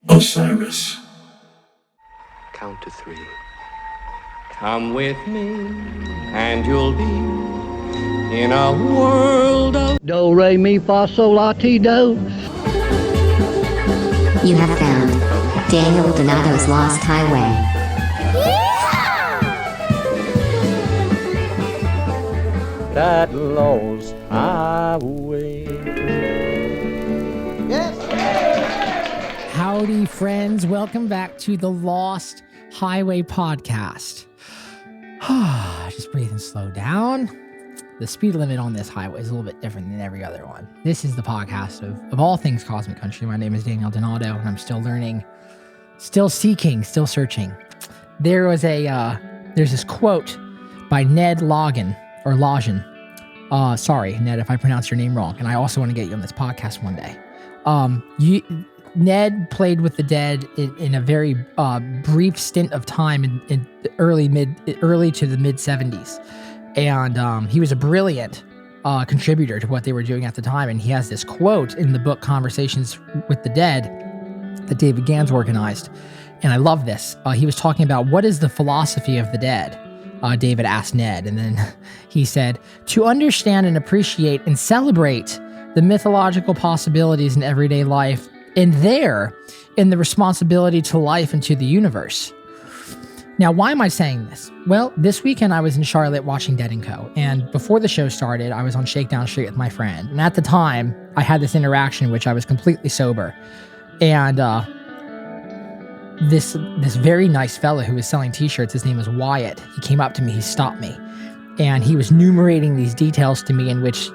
Osiris. Count to 3. Come with me, and you'll be in a world of Do, re, mi, fa, sol, la, ti, do. You have found Daniel Donato's Lost Highway. that lost highway. Howdy, friends. Welcome back to the Lost Highway podcast. Just breathe and slow down. The speed limit on this highway is a little bit different than every other one. This is the podcast of all things Cosmic Country. My name is Daniel Donato, and I'm still learning, still seeking, still searching. There's this quote by Ned Logan, or Logan. Sorry, Ned, if I pronounce your name wrong, and I also want to get you on this podcast one day. Ned played with the Dead in a very brief stint of time in the early to the mid 70s. And he was a brilliant contributor to what they were doing at the time. And he has this quote in the book Conversations with the Dead that David Gans organized. And I love this. He was talking about what is the philosophy of the Dead. David asked Ned. And then he said, to understand and appreciate and celebrate the mythological possibilities in everyday life, and there in the responsibility to life and to the universe. Now, why am I saying this? Well, this weekend I was in Charlotte watching Dead & Co. And before the show started, I was on Shakedown Street with my friend. And at the time, I had this interaction in which I was completely sober. And this very nice fella who was selling t-shirts, his name was Wyatt. He came up to me, he stopped me. And he was enumerating these details to me in which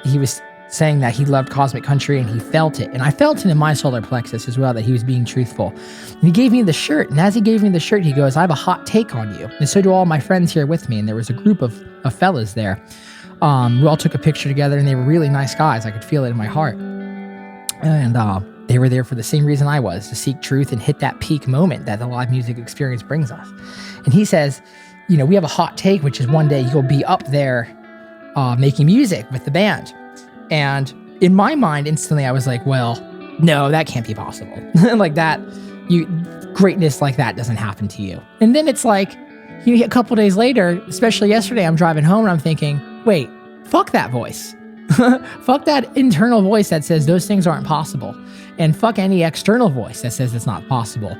he was saying that he loved Cosmic Country and he felt it. And I felt it in my solar plexus as well, that he was being truthful. And he gave me the shirt. And as he gave me the shirt, he goes, I have a hot take on you. And so do all my friends here with me. And there was a group of fellas there. We all took a picture together and they were really nice guys. I could feel it in my heart. And they were there for the same reason I was, to seek truth and hit that peak moment that the live music experience brings us. And he says, you know, we have a hot take, which is one day you'll be up there making music with the band. And in my mind, instantly, I was like, well, no, that can't be possible. Like that, greatness like that doesn't happen to you. And then it's like, a couple days later, especially yesterday, I'm driving home and I'm thinking, wait, fuck that voice. Fuck that internal voice that says those things aren't possible. And fuck any external voice that says it's not possible.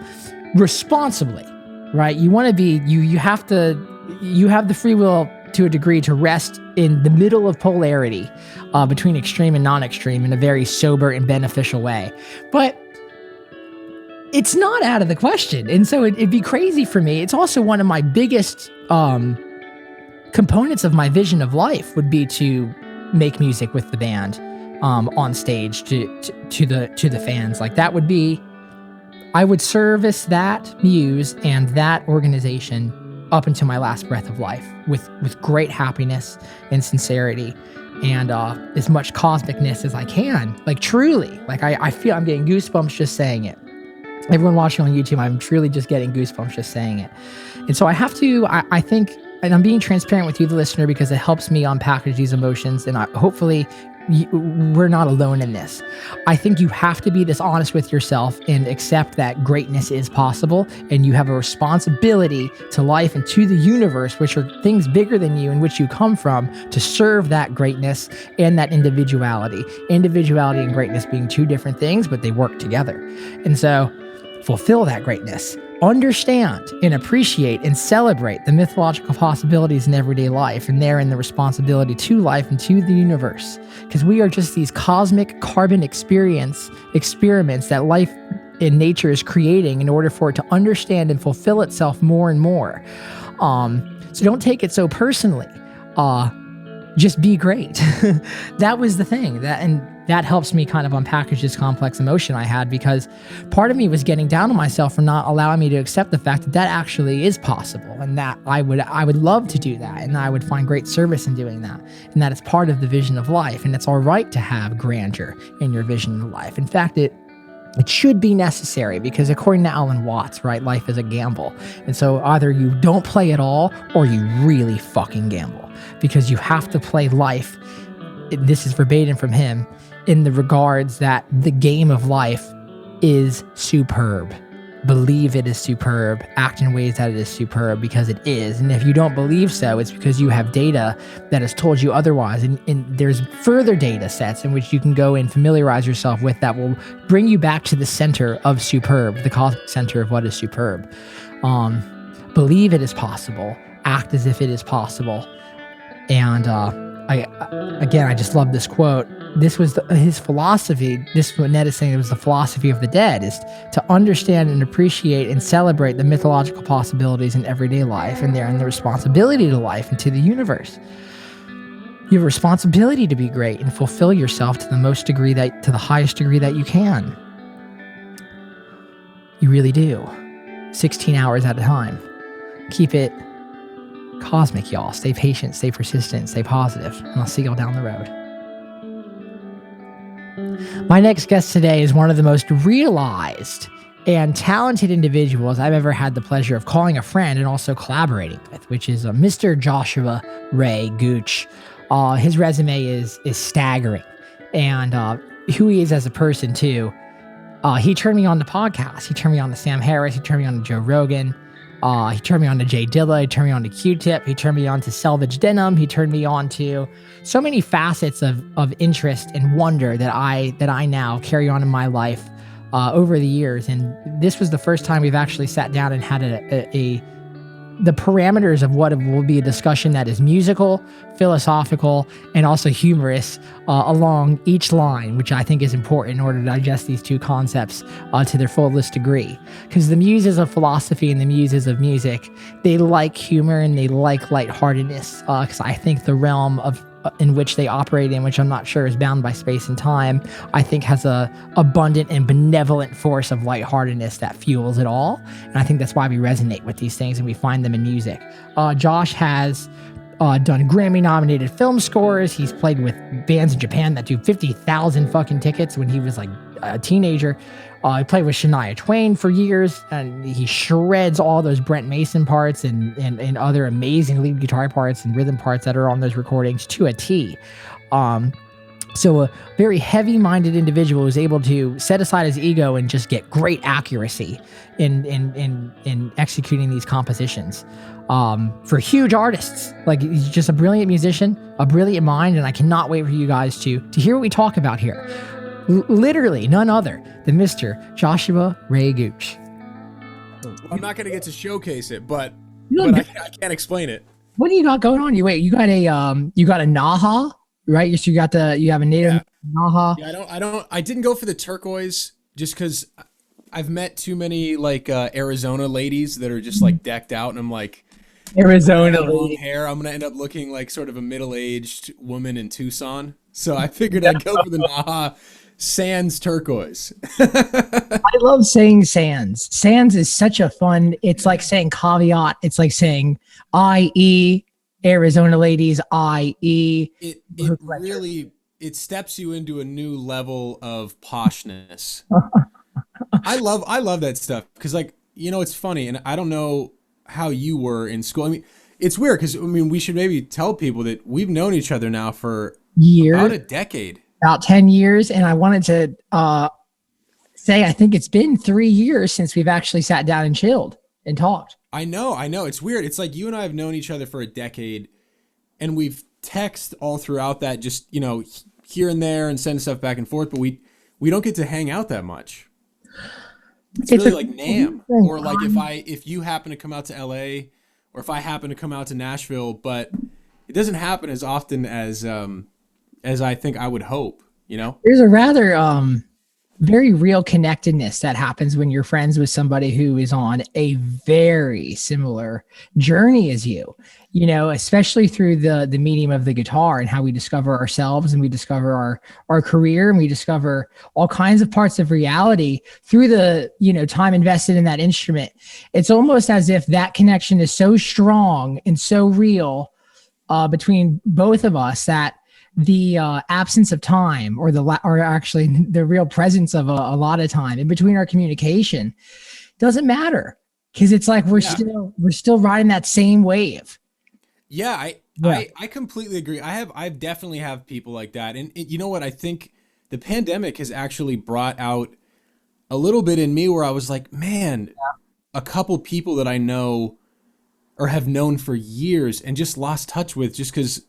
Responsibly, right? You want to be, you have the free will to a degree to rest in the middle of polarity between extreme and non-extreme in a very sober and beneficial way. But it's not out of the question. And so it'd be crazy for me. It's also one of my biggest components of my vision of life would be to make music with the band on stage to the fans. Like that would be, I would service that muse and that organization up until my last breath of life with great happiness and sincerity and as much cosmicness as I can. Like truly, like I feel I'm getting goosebumps just saying it. Everyone watching on YouTube, I'm truly just getting goosebumps just saying it. And so I have to, I think, and I'm being transparent with you, the listener, because it helps me unpackage these emotions, and hopefully we're not alone in this. I think you have to be this honest with yourself and accept that greatness is possible, and you have a responsibility to life and to the universe, which are things bigger than you and which you come from, to serve that greatness and that individuality. Individuality and greatness being two different things, but they work together. And so fulfill that greatness. Understand and appreciate and celebrate the mythological possibilities in everyday life, and therein the responsibility to life and to the universe. Because we are just these cosmic carbon experiments that life in nature is creating in order for it to understand and fulfill itself more and more. So don't take it so personally. Just be great. That was the thing. That helps me kind of unpackage this complex emotion I had, because part of me was getting down on myself for not allowing me to accept the fact that that actually is possible, and that I would love to do that, and I would find great service in doing that, and that it's part of the vision of life, and it's all right to have grandeur in your vision of life. In fact, it should be necessary, because according to Alan Watts, right, life is a gamble. And so either you don't play at all or you really fucking gamble, because you have to play life. This is verbatim from him, in the regards that the game of life is superb. Believe it is superb. Act in ways that it is superb, because it is. And if you don't believe so, it's because you have data that has told you otherwise. And there's further data sets in which you can go and familiarize yourself with that will bring you back to the center of superb, the cosmic center of what is superb. Believe it is possible. Act as if it is possible. And I just love this quote. This was his philosophy. This is what Ned is saying. It was the philosophy of the dead, is to understand and appreciate and celebrate the mythological possibilities in everyday life, and the responsibility to life and to the universe. You have a responsibility to be great and fulfill yourself to the highest degree that you can. You really do. 16 hours at a time. Keep it cosmic, y'all. Stay patient, stay persistent, stay positive, and I'll see y'all down the road. My next guest today is one of the most realized and talented individuals I've ever had the pleasure of calling a friend and also collaborating with, which is Mr. Joshua Ray Gooch. His resume is staggering, and who he is as a person too. He turned me on to podcasts. He turned me on to Sam Harris. He turned me on to Joe Rogan. He turned me on to Jay Dilla. He turned me on to Q-Tip. He turned me on to Selvage Denim. He turned me on to so many facets of interest and wonder that I now carry on in my life over the years. And this was the first time we've actually sat down and had the parameters of what will be a discussion that is musical, philosophical, and also humorous along each line, which I think is important in order to digest these two concepts to their fullest degree. Because the muses of philosophy and the muses of music, they like humor and they like lightheartedness, because I think the realm in which they operate in, which I'm not sure is bound by space and time, I think has a abundant and benevolent force of lightheartedness that fuels it all. And I think that's why we resonate with these things and we find them in music. Josh has done Grammy-nominated film scores. He's played with bands in Japan that do 50,000 fucking tickets when he was like a teenager. He played with Shania Twain for years, and he shreds all those Brent Mason parts and other amazing lead guitar parts and rhythm parts that are on those recordings to a T. So a very heavy-minded individual who's able to set aside his ego and just get great accuracy in executing these compositions. For huge artists. Like, he's just a brilliant musician, a brilliant mind, and I cannot wait for you guys to hear what we talk about here. Literally none other than Mr. Joshua Ray Gooch. I'm not going to get to showcase it, but I can't explain it. What do you got going on? You got a Naha, right? So you have a native Naha. Yeah, I didn't go for the turquoise just because I've met too many like Arizona ladies that are just like decked out, and I'm like, Arizona long hair. I'm gonna end up looking like sort of a middle-aged woman in Tucson. So I figured I'd go for the Naha Sans turquoise. I love saying sans. Sans is such a fun. It's like saying caveat. It's like saying IE Arizona ladies. IE. It really steps you into a new level of poshness. I love that stuff because, like, you know, it's funny, and I don't know how you were in school. I mean, it's weird because we should maybe tell people that we've known each other now for about a decade. About 10 years, and I wanted to say I think it's been 3 years since we've actually sat down and chilled and talked. I know. It's weird. It's like you and I have known each other for a decade, and we've texted all throughout that, just, you know, here and there and send stuff back and forth, but we don't get to hang out that much. It's really like NAMM, or like if you happen to come out to LA, or if I happen to come out to Nashville, but it doesn't happen as often as I think I would hope, you know? There's a rather very real connectedness that happens when you're friends with somebody who is on a very similar journey as you know, especially through the medium of the guitar and how we discover ourselves and we discover our career and we discover all kinds of parts of reality through the, you know, time invested in that instrument. It's almost as if that connection is so strong and so real between both of us that the absence of time or actually the real presence of a lot of time in between our communication doesn't matter, because it's like we're still riding that same wave. Yeah, I completely agree. I definitely have people like that. And you know what? I think the pandemic has actually brought out a little bit in me where I was like, man, a couple people that I know or have known for years and just lost touch with just because,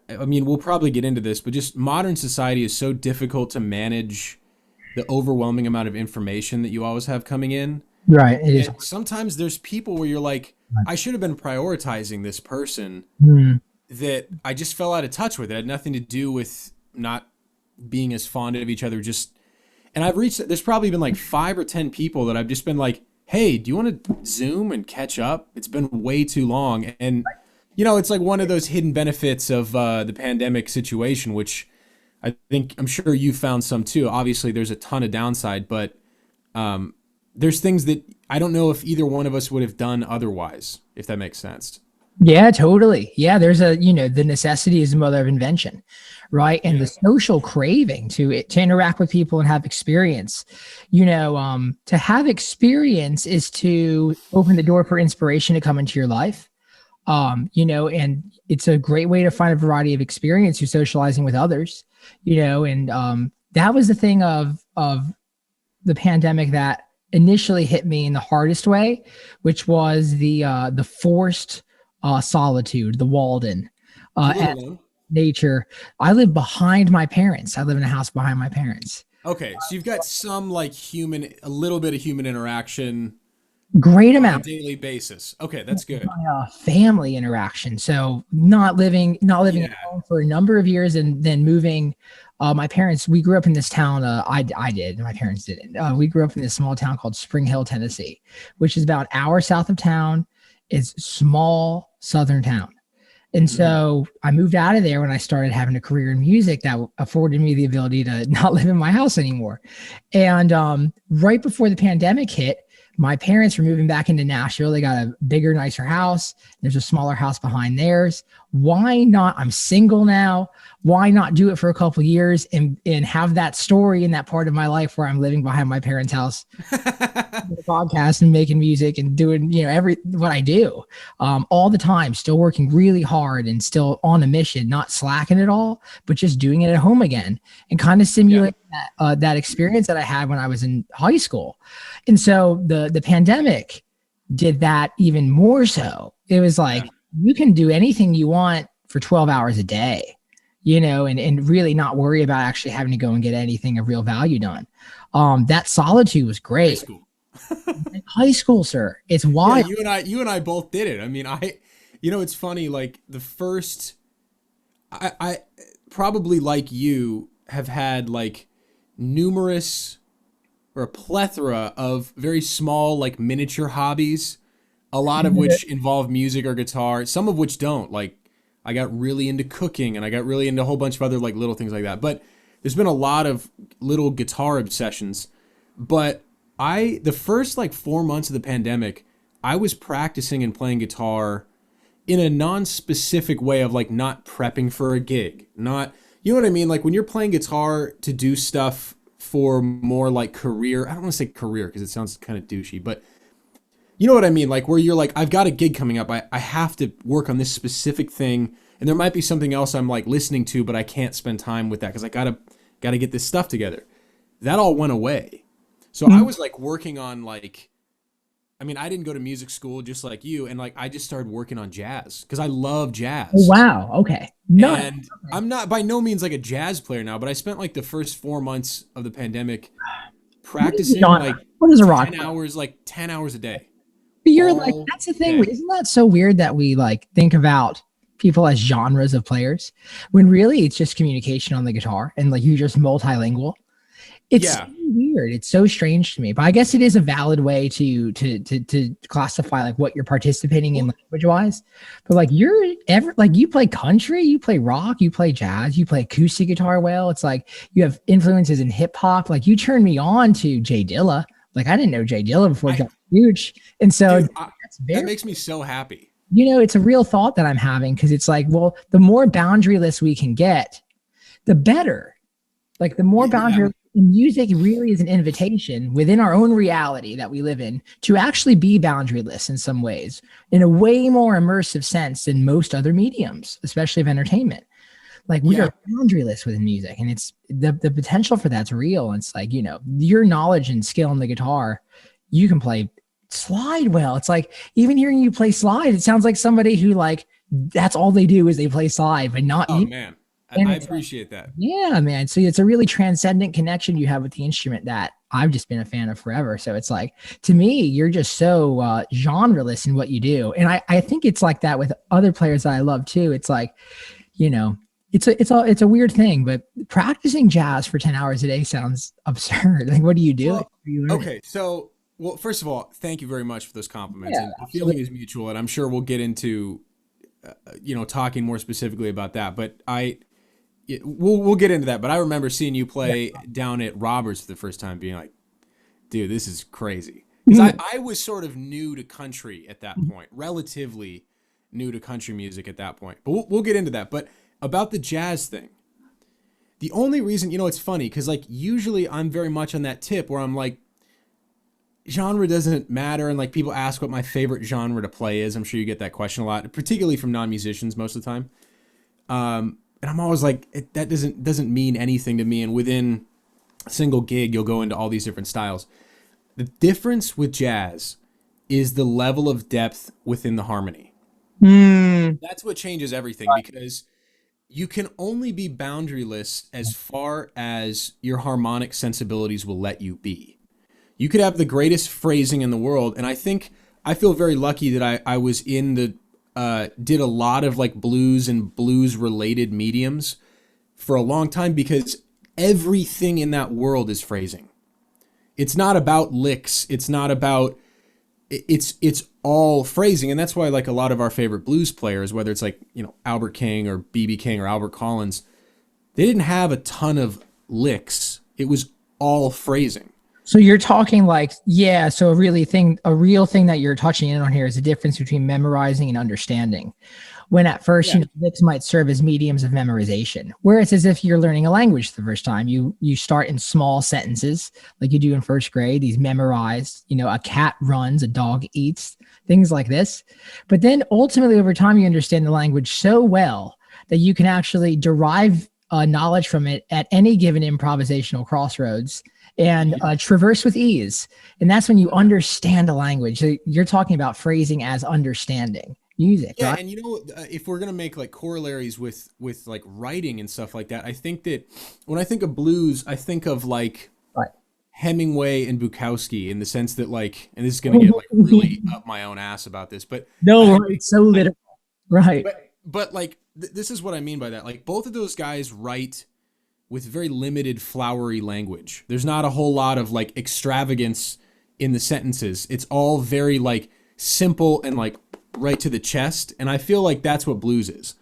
I mean, we'll probably get into this, but just modern society is so difficult to manage the overwhelming amount of information that you always have coming in. Right. It is. And sometimes there's people where you're like, I should have been prioritizing this person that I just fell out of touch with. It had nothing to do with not being as fond of each other. And there's probably been like 5 or 10 people that I've just been like, hey, do you want to Zoom and catch up? It's been way too long. And, it's like one of those hidden benefits of the pandemic situation, which I'm sure you found some too. Obviously, there's a ton of downside, but there's things that I don't know if either one of us would have done otherwise, if that makes sense. Yeah, totally. Yeah, there's the necessity is the mother of invention, right? And the social craving to interact with people and have experience. To have experience is to open the door for inspiration to come into your life. And it's a great way to find a variety of experience through socializing with others, and that was the thing of the pandemic that initially hit me in the hardest way, which was the forced solitude, the Walden, nature. I live behind my parents. I live in a house behind my parents. Okay, so you've got some like a little bit of human interaction. Great amount on a daily basis. Okay, that's good. Family interaction. So not living at home for a number of years and then moving. My parents, we grew up in this town. I did. My parents didn't. We grew up in this small town called Spring Hill, Tennessee, which is about an hour south of town. It's small southern town. And so I moved out of there when I started having a career in music that afforded me the ability to not live in my house anymore. And right before the pandemic hit, my parents were moving back into Nashville. They got a bigger, nicer house. There's a smaller house behind theirs. Why not? I'm single now. Why not do it for a couple of years and have that story in that part of my life where I'm living behind my parents' house, podcast and making music and doing, what I do all the time, still working really hard and still on a mission, not slacking at all, but just doing it at home again and kind of simulating that experience that I had when I was in high school. And so the pandemic did that even more so. It was like, you can do anything you want for 12 hours a day, and really not worry about actually having to go and get anything of real value done. That solitude was great. High school, sir. It's wild. Yeah, you and I both did it. I mean, it's funny, like I probably like you have had like numerous or a plethora of very small, like miniature hobbies, a lot of which involve music or guitar, some of which don't. Like I got really into cooking and I got really into a whole bunch of other like little things like that. But there's been a lot of little guitar obsessions. But the first like 4 months of the pandemic, I was practicing and playing guitar in a non-specific way of like not prepping for a gig. Not, you know what I mean? Like when you're playing guitar to do stuff for more like career, I don't want to say career because it sounds kind of douchey, but you know what I mean? Like where you're like, I've got a gig coming up. I have to work on this specific thing. And there might be something else I'm like listening to, but I can't spend time with that because I gotta get this stuff together. That all went away. So I was like working on like, I mean, I didn't go to music school just like you. And like, I just started working on jazz because I love jazz. Oh, wow. Okay. No. And I'm not by no means like a jazz player now, but I spent like the first 4 months of the pandemic practicing like what is a rock 10 hours, like 10 hours a day. But you're like, that's the thing. Isn't that so weird that we like think about people as genres of players when really it's just communication on the guitar and like you're just multilingual? It's so weird. It's so strange to me, but I guess it is a valid way to classify like what you're participating in language wise. But like you play country, you play rock, you play jazz, you play acoustic guitar well. It's like you have influences in hip hop. Like you turned me on to Jay Dilla. Like I didn't know Jay Dilla before Johnny Gooch. And so that makes me so happy. It's a real thought that I'm having because it's like, well, the more boundaryless we can get, the better. Like the more boundaryless music really is an invitation within our own reality that we live in to actually be boundaryless in some ways, in a way more immersive sense than most other mediums, especially of entertainment. Like we are boundaryless with music, and it's the potential for that's real. It's like, your knowledge and skill on the guitar, you can play slide well. It's like, even hearing you play slide, it sounds like somebody who like, that's all they do is they play slide, but not you. Man, I appreciate that. Yeah, man. So it's a really transcendent connection you have with the instrument that I've just been a fan of forever. So it's like, to me, you're just so genreless in what you do. And I think it's like that with other players that I love too. It's like, it's a weird thing, but practicing jazz for 10 hours a day sounds absurd. Like, what do you do? Well, okay. So, well, first of all, thank you very much for those compliments. Yeah, and the feeling is mutual, and I'm sure we'll get into, talking more specifically about that. But we'll get into that. But I remember seeing you play down at Roberts for the first time, being like, dude, this is crazy. Because I was sort of new to country at that point, relatively new to country music at that point. But we'll get into that. But about the jazz thing, the only reason, it's funny, because like usually I'm very much on that tip where I'm like, genre doesn't matter, and like people ask what my favorite genre to play is. I'm sure you get that question a lot, particularly from non-musicians most of the time. And I'm always like, that doesn't mean anything to me. And within a single gig, you'll go into all these different styles. The difference with jazz is the level of depth within the harmony. That's what changes everything, because you can only be boundaryless as far as your harmonic sensibilities will let you be. You could have the greatest phrasing in the world, and I feel very lucky that I was in the did a lot of like blues and blues related mediums for a long time, because everything in that world is phrasing. It's not about licks. It's not about, it's all phrasing. And that's why like a lot of our favorite blues players, whether it's like, Albert King or B.B. King or Albert Collins, they didn't have a ton of licks. It was all phrasing. So you're talking like, so a real thing that you're touching in on here is the difference between memorizing and understanding. When at first, licks might serve as mediums of memorization, where it's as if you're learning a language for the first time. You start in small sentences like you do in first grade, these memorized, a cat runs, a dog eats, things like this. But then ultimately over time, you understand the language so well that you can actually derive knowledge from it at any given improvisational crossroads and traverse with ease. And that's when you understand a language. So you're talking about phrasing as understanding music. Yeah, right? and if we're gonna make like corollaries with like writing and stuff like that, I think that when I think of blues, I think of like Hemingway and Bukowski, in the sense that like, and this is gonna get like really up my own ass about this, but it's so literal, right? But like this is what I mean by that. Like both of those guys write with very limited flowery language. There's not a whole lot of like extravagance in the sentences. It's all very like simple and like right to the chest. And I feel like that's what blues is.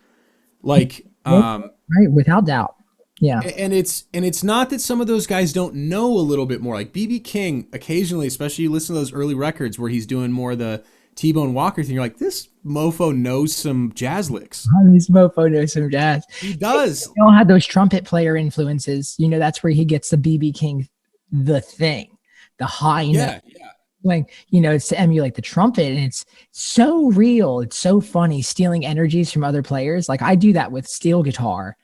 Like, right, without doubt. Yeah. And it's not that some of those guys don't know a little bit more. Like B.B. King, occasionally, especially you listen to those early records where he's doing more of the T-Bone Walker thing, you're like, this mofo knows some jazz licks. This mofo knows some jazz. He does. He all had those trumpet player influences. That's where he gets the B.B. King, the thing, the high note. Yeah. Like, it's to emulate the trumpet, and it's so real. It's so funny stealing energies from other players. Like I do that with steel guitar.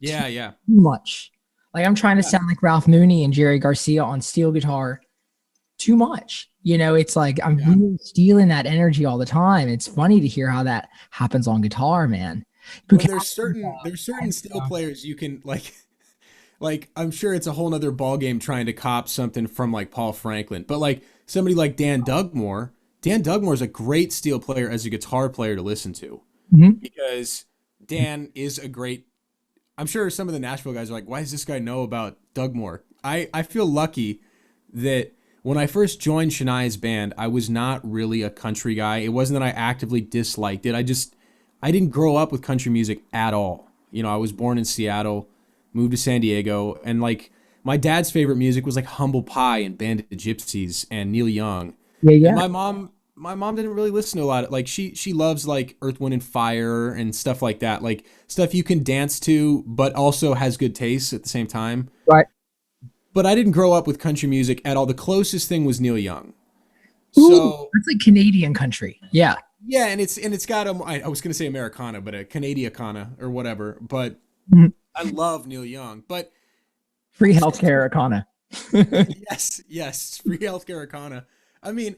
Yeah. Too much. Like I'm trying to sound like Ralph Mooney and Jerry Garcia on steel guitar. Too much. It's like I'm really stealing that energy all the time. It's funny to hear how that happens on guitar, man. Well, there's certain steel players you can like I'm sure it's a whole nother ball game trying to cop something from like Paul Franklin, but like somebody like Dan Dugmore is a great steel player as a guitar player to listen to, because Dan is a great. I'm sure some of the Nashville guys are like, why does this guy know about Dugmore? I feel lucky that when I first joined Shania's band, I was not really a country guy. It wasn't that I actively disliked it. I didn't grow up with country music at all. I was born in Seattle, moved to San Diego, and like my dad's favorite music was like Humble Pie and Band of Gypsies and Neil Young. Yeah. And my mom didn't really listen to a lot of, like she loves like Earth, Wind and Fire and stuff like that, like stuff you can dance to, but also has good taste at the same time. Right. But I didn't grow up with country music at all. The closest thing was Neil Young. Ooh, so that's like Canadian country. Yeah. Yeah, and it's got I was gonna say Americana, but a Canadiacana or whatever. But Mhm. I love Neil Young, but Free healthcare, Akana. yes, free healthcare Arcana. I mean,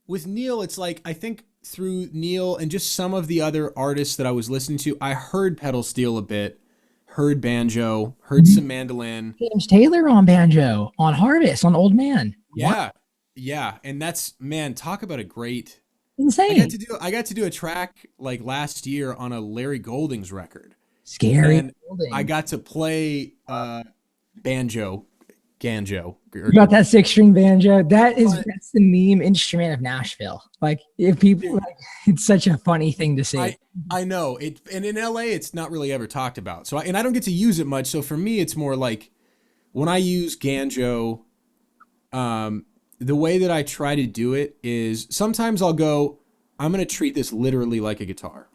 with Neil, it's like I think through Neil and just some of the other artists that I was listening to, I heard pedal steel a bit, heard banjo, heard some mandolin. James Taylor on banjo, on Harvest, on Old Man. Wow. Yeah, yeah, and that's man, talk about a great. Insane. I got to do a track like last year on a Larry Golding's record, Scary. and I got to play banjo, ganjo. You got that 6-string banjo. That's the meme instrument of Nashville. Like if people, like, it's such a funny thing to see. I know it, and in LA, it's not really ever talked about. So, I don't get to use it much. So for me, it's more like when I use ganjo. The way that I try to do it is sometimes I'll go, I'm going to treat this literally like a guitar.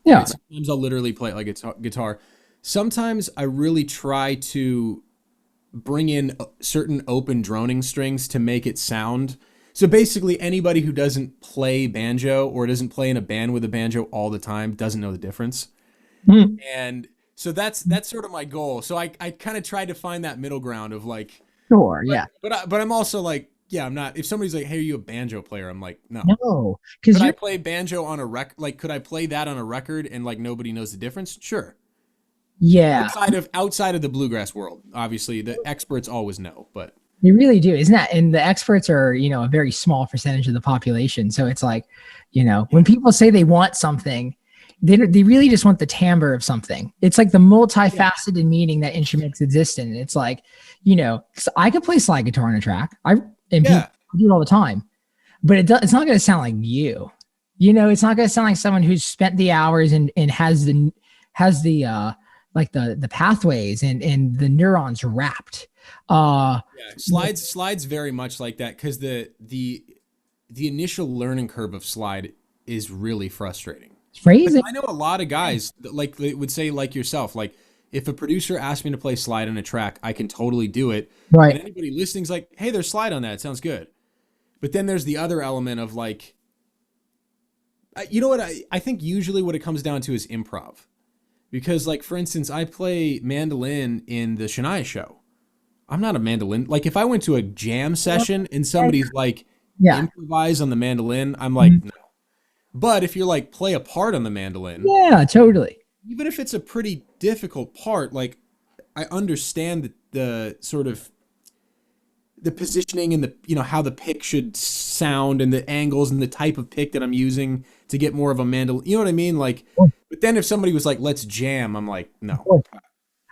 Yeah. Right? Sometimes I'll literally play it like a guitar. Sometimes I really try to bring in certain open droning strings to make it sound. So basically anybody who doesn't play banjo or doesn't play in a band with a banjo all the time doesn't know the difference. And so that's sort of my goal. So I kind of tried to find that middle ground of like, sure. Yeah. But I'm also like, yeah, I'm not. If somebody's like, "Hey, are you a banjo player?" I'm like, "No." No, because could I play banjo on a record? Like, could I play that on a record and like nobody knows the difference? Sure. Yeah. Outside of the bluegrass world, obviously the experts always know, but they really do, isn't that? And the experts are, a very small percentage of the population. So it's like, when people say they want something, they really just want the timbre of something. It's like the multifaceted meaning that instruments exist in. It's like, 'cause I could play slide guitar on a track. People do it all the time, but it's not going to sound like you. It's not going to sound like someone who's spent the hours and has the like the pathways and the neurons wrapped. Slide's very much like that because the initial learning curve of slide is really frustrating. It's crazy. Like, I know a lot of guys that like they would say like yourself, like if a producer asks me to play slide on a track, I can totally do it. Right. And anybody listening's like, hey, there's slide on that. It sounds good. But then there's the other element of like, you know what? I think usually what it comes down to is improv. Because like, for instance, I play mandolin in the Shania show. I'm not a mandolin. Like if I went to a jam session and somebody's like, improvise on the mandolin, I'm like, no. But if you're like, play a part on the mandolin. Yeah, totally. Even if it's a pretty difficult part, like I understand the sort of the positioning and the, how the pick should sound and the angles and the type of pick that I'm using to get more of a mandolin. You know what I mean? Like, but then if somebody was like, let's jam, I'm like, no.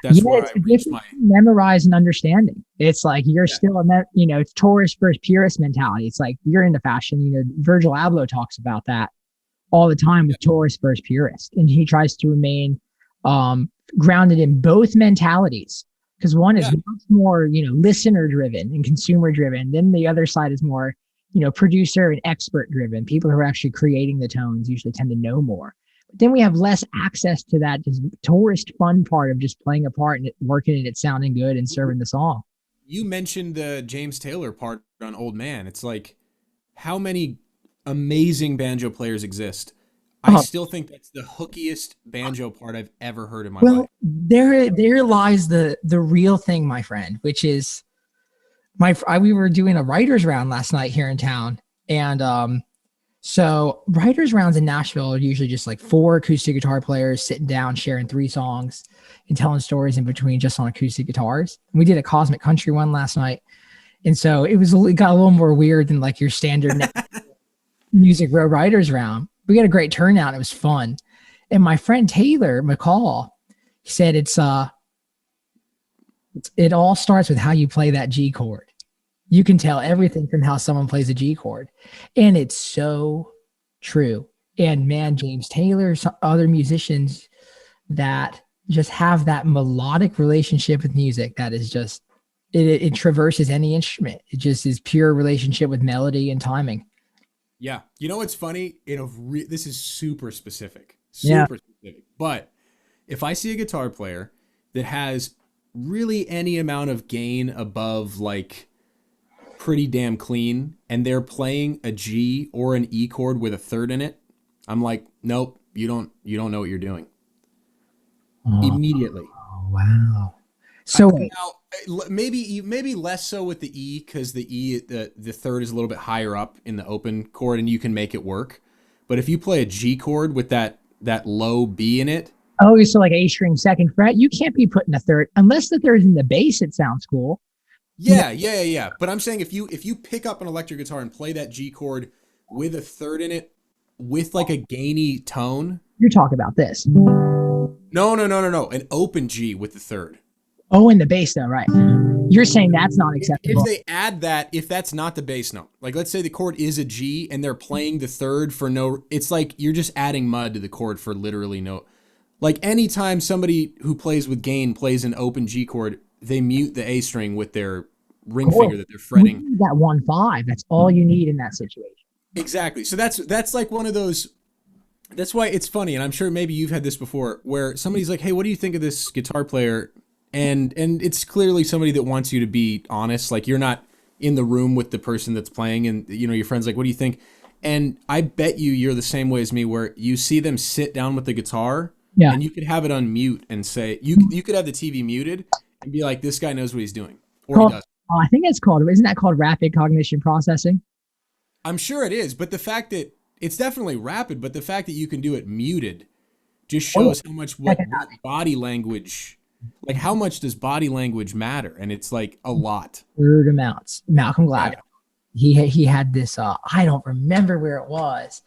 That's where I reach my memorize and understanding. It's like you're still it's tourist versus purist mentality. It's like you're into fashion. Virgil Abloh talks about that all the time with tourist versus purist, and he tries to remain grounded in both mentalities. Because one is much more, listener driven and consumer driven. Then the other side is more, producer and expert driven. People who are actually creating the tones usually tend to know more. But then we have less access to that just tourist fun part of just playing a part and working it sounding good and serving the song. You mentioned the James Taylor part on Old Man. It's like, how many amazing banjo players exist? I still think that's the hookiest banjo part I've ever heard in my life. There lies the real thing, my friend, which is we were doing a writers round last night here in town. And so writers rounds in Nashville are usually just like 4 acoustic guitar players sitting down, sharing 3 songs and telling stories in between just on acoustic guitars. And we did a Cosmic Country one last night. And so it got a little more weird than like your standard music row writers round. We got a great turnout. It was fun. And my friend Taylor McCall, he said it all starts with how you play that G chord. You can tell everything from how someone plays a G chord. And it's so true. And man, James Taylor, some other musicians that just have that melodic relationship with music that is just, it traverses any instrument. It just is pure relationship with melody and timing. Yeah. You know what's funny? This is super specific. Specific. But if I see a guitar player that has really any amount of gain above like pretty damn clean and they're playing a G or an E chord with a third in it, I'm like, nope, you don't know what you're doing. Immediately. wow. So wait, Now, maybe less so with the E, because the third is a little bit higher up in the open chord, and you can make it work. But if you play a G chord with that low B in it, oh, so like A string second fret, you can't be putting a third unless the third is in the bass. It sounds cool. yeah. But I'm saying if you pick up an electric guitar and play that G chord with a third in it, with like a gainy tone. You're talking about this. No. An open G with the third. Oh, in the bass though, right? You're saying that's not acceptable. If they add that, if that's not the bass note, like let's say the chord is a G and they're playing the third for no, it's like you're just adding mud to the chord for literally no. Like anytime somebody who plays with gain plays an open G chord, they mute the A string with their ring finger that they're fretting. That 1-5, that's all you need in that situation. Exactly. So that's like one of those. That's why it's funny, and I'm sure maybe you've had this before, where somebody's like, "Hey, what do you think of this guitar player?" And it's clearly somebody that wants you to be honest. Like you're not in the room with the person that's playing, and your friend's like, "What do you think?" And I bet you're the same way as me, where you see them sit down with the guitar, and you could have it on mute and say you could have the TV muted and be like, "This guy knows what he's doing," or he does. Oh, I think isn't that called rapid cognition processing? I'm sure it is, but the fact that it's definitely rapid, but the fact that you can do it muted just shows how much what body language, like how much does body language matter? And it's like a lot. Weird amounts. Malcolm Gladwell. Yeah. He had this, I don't remember where it was.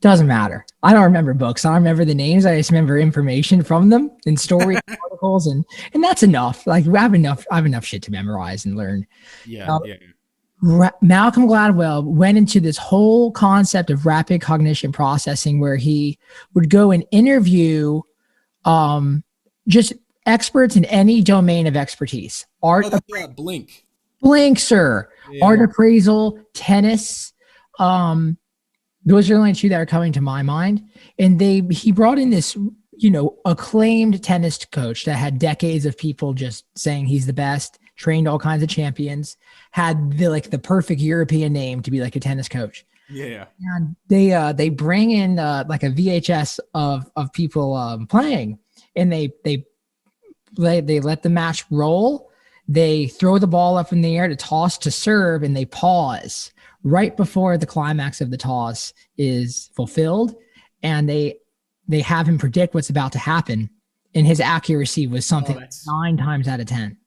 Doesn't matter. I don't remember books. I don't remember the names. I just remember information from them and stories, articles, and that's enough. Like I have enough shit to memorize and learn. Yeah. Malcolm Gladwell went into this whole concept of rapid cognition processing, where he would go and interview just experts in any domain of expertise. Blink, sir. Yeah. Art appraisal, tennis. Those are the only two that are coming to my mind. And he brought in this, acclaimed tennis coach that had decades of people just saying he's the best, trained all kinds of champions, had the perfect European name to be like a tennis coach. Yeah. And they bring in like a VHS of people playing, and they let the match roll. They throw the ball up in the air to toss to serve, and they pause right before the climax of the toss is fulfilled, and they have him predict what's about to happen, and his accuracy was something 9 times out of 10.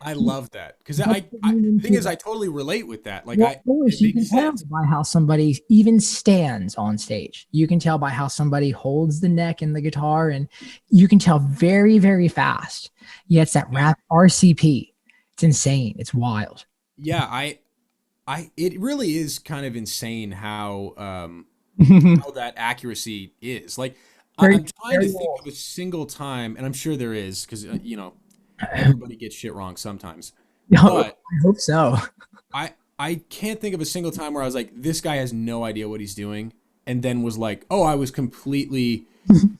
I love that, because I thing is I totally relate with that. Like you can tell by how somebody even stands on stage. You can tell by how somebody holds the neck in the guitar, and you can tell very, very fast. Yeah, it's that rap RCP. It's insane. It's wild. Yeah, it really is kind of insane how how that accuracy is. Like I'm trying to think of a single time, and I'm sure there is, because everybody gets shit wrong sometimes. But I hope so. I can't think of a single time where I was like, this guy has no idea what he's doing, and then was like, oh, I was completely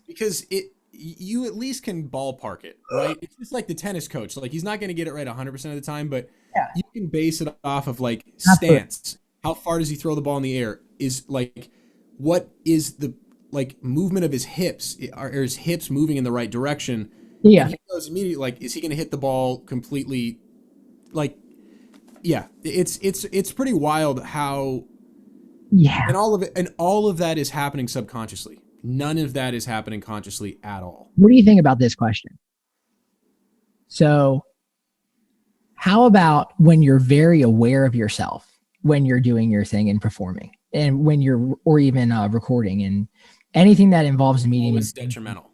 because you at least can ballpark it, right? It's just like the tennis coach. Like he's not going to get it right 100% of the time, but you can base it off of like stance. How far does he throw the ball in the air? Is like, what is the like movement of his hips? Are his hips moving in the right direction? Yeah. And he knows immediately, like, is he going to hit the ball completely? Like, yeah, it's pretty wild how. Yeah. And all of that is happening subconsciously. None of that is happening consciously at all. What do you think about this question? So, how about when you're very aware of yourself, when you're doing your thing and performing, and when you're, or even recording, and anything that involves meeting? It's detrimental.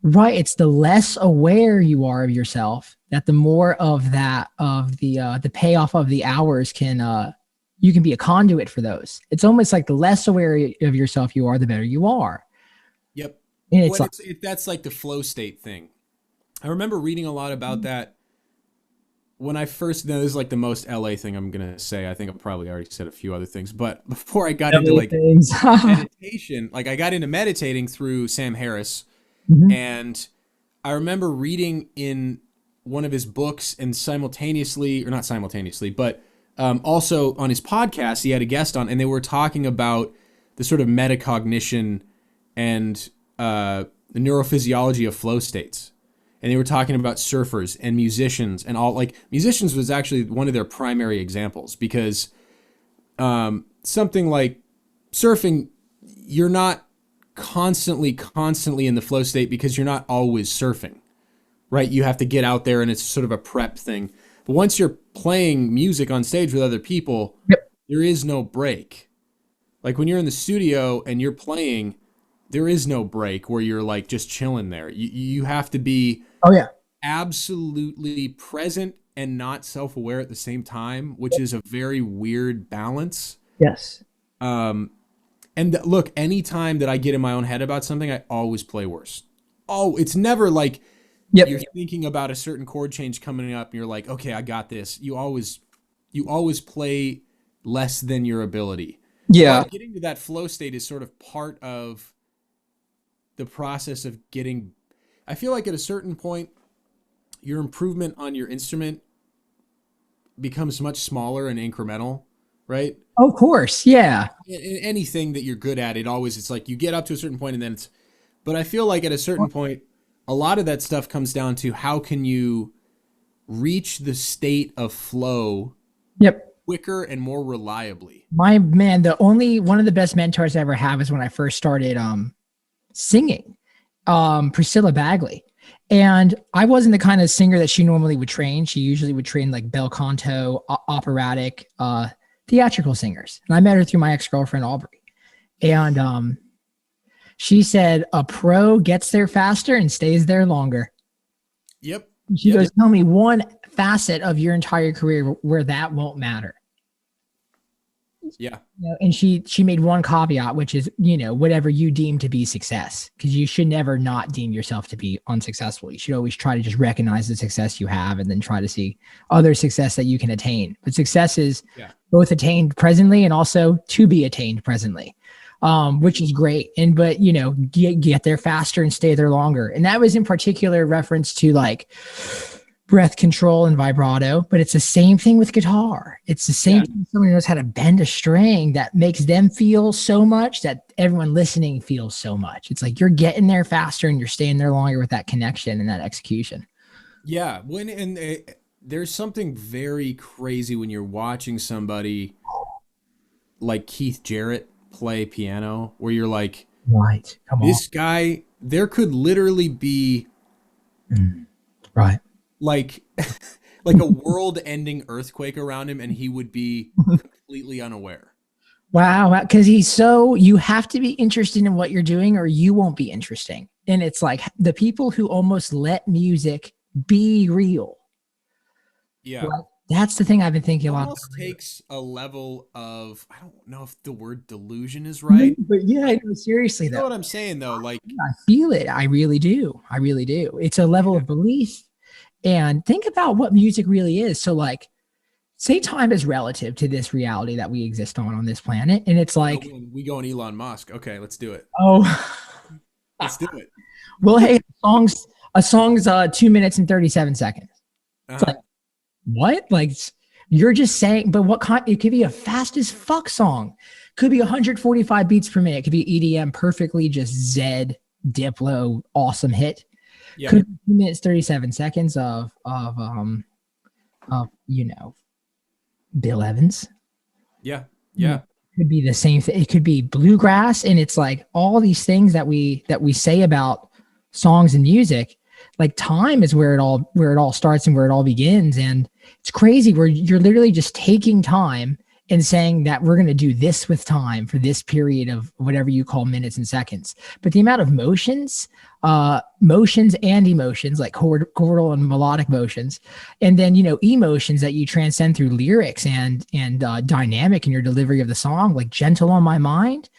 Right. It's the less aware you are of yourself, that the more of that, of the payoff of the hours you can be a conduit for those. It's almost like the less aware of yourself you are, the better you are. Yep. And that's like the flow state thing. I remember reading a lot about that when I first, this is like the most LA thing I'm going to say. I think I've probably already said a few other things, but before I got into like meditation, like I got into meditating through Sam Harris. Mm-hmm. And I remember reading in one of his books, and also on his podcast, he had a guest on, and they were talking about the sort of metacognition and the neurophysiology of flow states. And they were talking about surfers and musicians and all. Like, musicians was actually one of their primary examples, because something like surfing, you're not constantly in the flow state because you're not always surfing, right? You have to get out there and it's sort of a prep thing. But once you're playing music on stage with other people, Yep. there is no break. Like when you're in the studio and you're playing, there is no break where you're like just chilling there. You have to be absolutely present and not self-aware at the same time, which is a very weird balance. Yes. And look, anytime that I get in my own head about something, I always play worse. Oh, it's never like you're thinking about a certain chord change coming up and you're like, okay, I got this. You always play less than your ability. Yeah. But getting to that flow state is sort of part of the process of getting, I feel like at a certain point, your improvement on your instrument becomes much smaller and incremental, right? Of course. Yeah. In anything that you're good at, it's like you get up to a certain point and then it's, but I feel like at a certain point, a lot of that stuff comes down to how can you reach the state of flow quicker and more reliably. My man, one of the best mentors I ever had was when I first started singing, Priscilla Bagley. And I wasn't the kind of singer that she normally would train. She usually would train like bel canto, operatic, theatrical singers. And I met her through my ex-girlfriend, Aubrey. And she said, a pro gets there faster and stays there longer. Yep. She goes, tell me one facet of your entire career where that won't matter. Yeah. And she made one caveat, which is, whatever you deem to be success, because you should never not deem yourself to be unsuccessful. You should always try to just recognize the success you have and then try to see other success that you can attain. But success is both attained presently and also to be attained presently, which is great. But get there faster and stay there longer. And that was in particular reference to like breath control and vibrato, but it's the same thing with guitar. It's the same thing. Someone knows how to bend a string that makes them feel so much that everyone listening feels so much. It's like you're getting there faster and you're staying there longer with that connection and that execution. Yeah. There's something very crazy when you're watching somebody like Keith Jarrett play piano, where you're like, right, this guy, there could literally be right. like a world-ending earthquake around him and he would be completely unaware. Wow, because you have to be interested in what you're doing or you won't be interesting. And it's like the people who almost let music be real. Yeah. Like, that's the thing I've been thinking a lot. It almost takes a level of, I don't know if the word delusion is right. But seriously, you know what I'm saying though? Like, I feel it. I really do. It's a level of belief. And think about what music really is. So like, say time is relative to this reality that we exist on this planet. And it's like, we go on Elon Musk. Okay, let's do it. Oh, let's do it. Well, hey, a song's 2 minutes and 37 seconds. It's like, what? Like you're just saying, but what kind? It could be a fast as fuck song. Could be 145 beats per minute. It could be EDM, perfectly just Zed, Diplo, awesome hit. Yeah. Could be 2 minutes, 37 seconds of Bill Evans. Yeah. Yeah. Could be the same thing. It could be bluegrass. And it's like all these things that we say about songs and music, like time is where it all starts and where it all begins. And it's crazy where you're literally just taking time and saying that we're going to do this with time for this period of whatever you call minutes and seconds. But the amount of motions and emotions, like chordal and melodic motions, and then, emotions that you transcend through lyrics and dynamic in your delivery of the song, like Gentle on My Mind,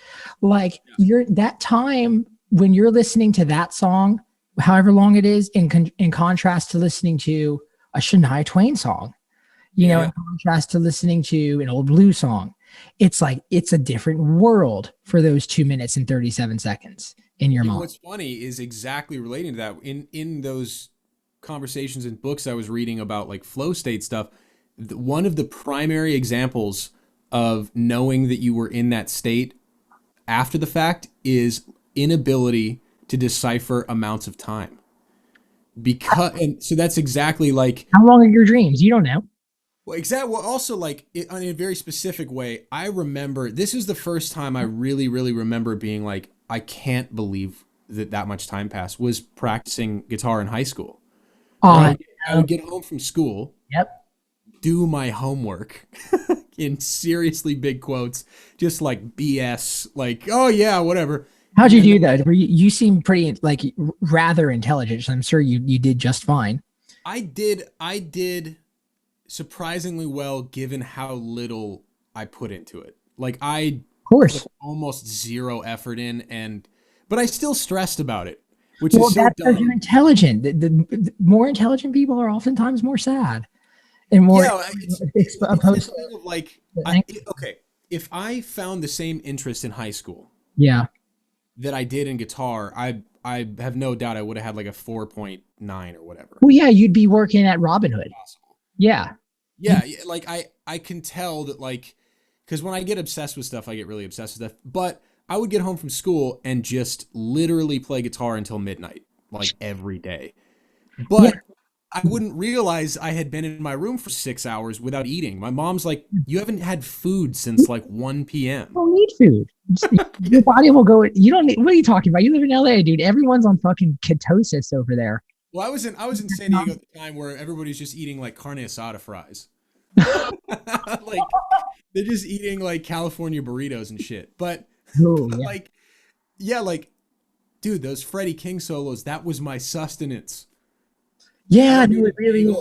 like that time when you're listening to that song, however long it is, in contrast to listening to a Shania Twain song, in contrast to listening to an old blues song, it's like, it's a different world for those 2 minutes and 37 seconds in your mind. What's funny is exactly relating to that in those conversations and books I was reading about like flow state stuff. One of the primary examples of knowing that you were in that state after the fact is inability to decipher amounts of time. And so that's exactly like, How long are your dreams? You don't know. well, exactly. Well, also like in a very specific way, I remember this is the first time I really, really remember being like, I can't believe that much time passed, was practicing guitar in high school. Oh, I would get home from school, yep. do my homework in seriously big quotes, just like BS, like, oh yeah, whatever. How'd you do that? You seem pretty like rather intelligent. So I'm sure you did just fine. I did surprisingly well given how little I put into it. Like I Of course. put almost zero effort in, but I still stressed about it, which is so that's because dumb. you're intelligent. The more intelligent people are oftentimes more sad and more It's opposed this thing of like, okay, if I found the same interest in high school, yeah, that I did in guitar, I have no doubt I would have had like a 4.9 or whatever. well, yeah, you'd be working at Robin Hood. Yeah. Yeah, like I can tell that, like, because when I get obsessed with stuff, I get really obsessed with stuff. But I would get home from school and just literally play guitar until midnight, like every day. But I wouldn't realize I had been in my room for 6 hours without eating. My mom's like, you haven't had food since like 1 p.m. You don't need food. Your body will go. You don't need. What are you talking about? You live in LA, dude. Everyone's on fucking ketosis over there. Well, I was in San Diego at the time where everybody's just eating like carne asada fries. Like they're just eating like California burritos and shit. But like, yeah, like, dude, those Freddie King solos, that was my sustenance. Yeah, no, it really is.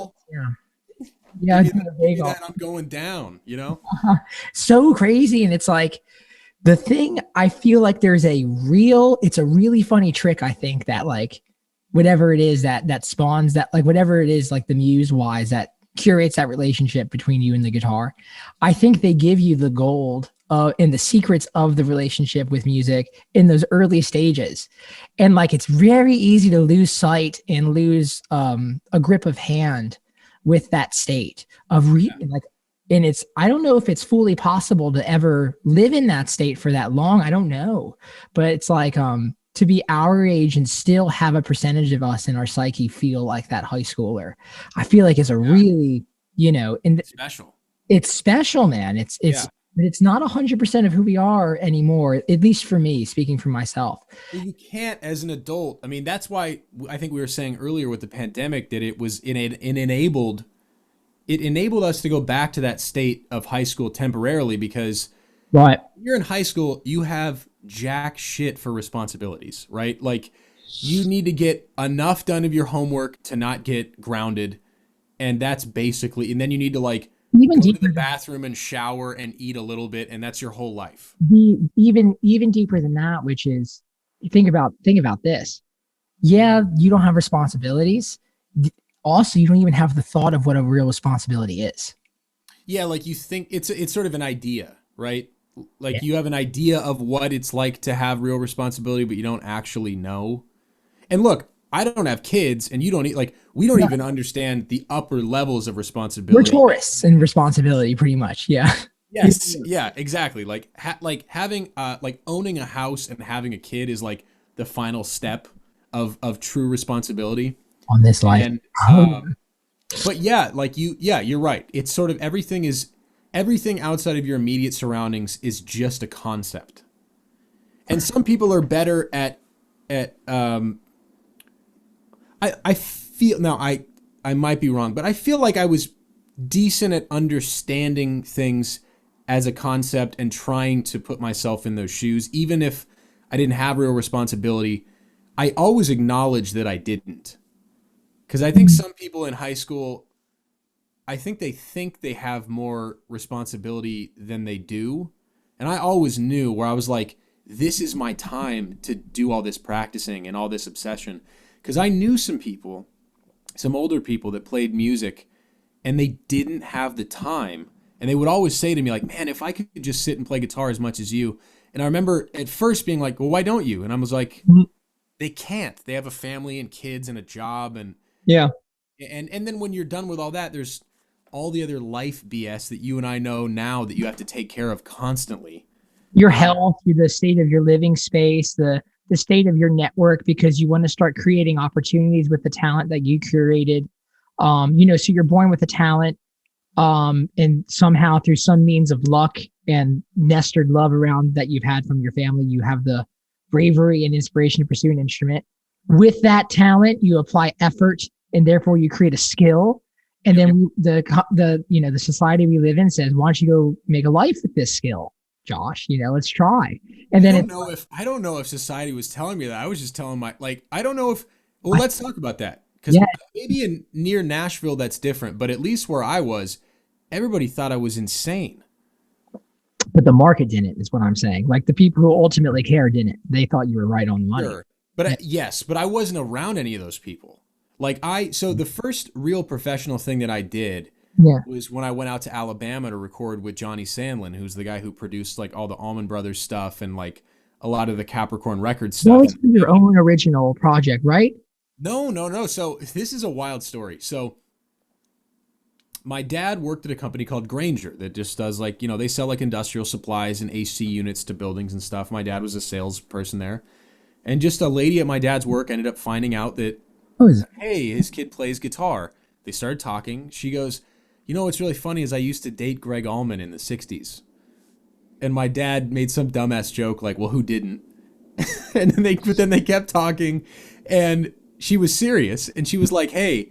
Yeah. Give me that, I'm going down, you know? So crazy. And it's like the thing, I feel like it's a really funny trick. I think that like whatever it is that spawns that, like whatever it is, like the muse wise that curates that relationship between you and the guitar. I think they give you the gold and the secrets of the relationship with music in those early stages. And like, it's very easy to lose sight and lose a grip of hand with that state of and I don't know if it's fully possible to ever live in that state for that long. I don't know, but it's like, to be our age and still have a percentage of us in our psyche feel like that high schooler, I feel like it's a really, Special. It's special, man. It's not 100% of who we are anymore, at least for me, speaking for myself. Well, you can't as an adult. I mean, that's why I think we were saying earlier with the pandemic that it enabled us to go back to that state of high school temporarily, because right, you're in high school, you have jack shit for responsibilities, right? Like you need to get enough done of your homework to not get grounded. And that's basically, and then you need to like go to the bathroom and shower and eat a little bit. And that's your whole life. Even deeper than that, which is think about this. Yeah. You don't have responsibilities. Also, you don't even have the thought of what a real responsibility is. Yeah. Like you think it's sort of an idea, right? Like you have an idea of what it's like to have real responsibility, but you don't actually know. And look, I don't have kids, and you don't we don't even understand the upper levels of responsibility. We're tourists in responsibility, pretty much. Yeah. Yes. Yeah, exactly. Like having like owning a house and having a kid is like the final step of true responsibility on this life. And, but yeah, like you're right. It's sort of everything outside of your immediate surroundings is just a concept. And some people are better at I feel now I might be wrong, but I feel like I was decent at understanding things as a concept and trying to put myself in those shoes. Even if I didn't have real responsibility, I always acknowledged that I didn't. Because I think some people in high school, I think they have more responsibility than they do. And I always knew where I was like, this is my time to do all this practicing and all this obsession. Because I knew some people, some older people that played music, and they didn't have the time. And they would always say to me like, man, if I could just sit and play guitar as much as you. And I remember at first being like, well, why don't you? And I was like, they can't. They have a family and kids and a job. And yeah. And then when you're done with all that, there's all the other life BS that you and I know now that you have to take care of constantly. Your health, the state of your living space, the the state of your network because you want to start creating opportunities with the talent that you curated. So you're born with a talent, and somehow through some means of luck and nested love around that you've had from your family, you have the bravery and inspiration to pursue an instrument. With that talent, you apply effort, and therefore you create a skill. And then the society we live in says, why don't you go make a life with this skill, Josh? Let's try. And then I don't know if society was telling me that. I was just telling I don't know if. Well, let's talk about that, because maybe near Nashville that's different, but at least where I was, everybody thought I was insane. But the market didn't, is what I'm saying. Like the people who ultimately care didn't. They thought you were right on the money. Sure. But but I wasn't around any of those people. So the first real professional thing that I did was when I went out to Alabama to record with Johnny Sandlin, who's the guy who produced like all the Allman Brothers stuff and like a lot of the Capricorn Records stuff. Well, it's your own original project, right? No. So this is a wild story. So my dad worked at a company called Granger that just does they sell like industrial supplies and AC units to buildings and stuff. My dad was a salesperson there. And just a lady at my dad's work ended up finding out that, hey, his kid plays guitar. They started talking. She goes, what's really funny is I used to date Greg Allman in the 60s. And my dad made some dumbass joke like, well, who didn't? But then they kept talking, and she was serious. And she was like, hey,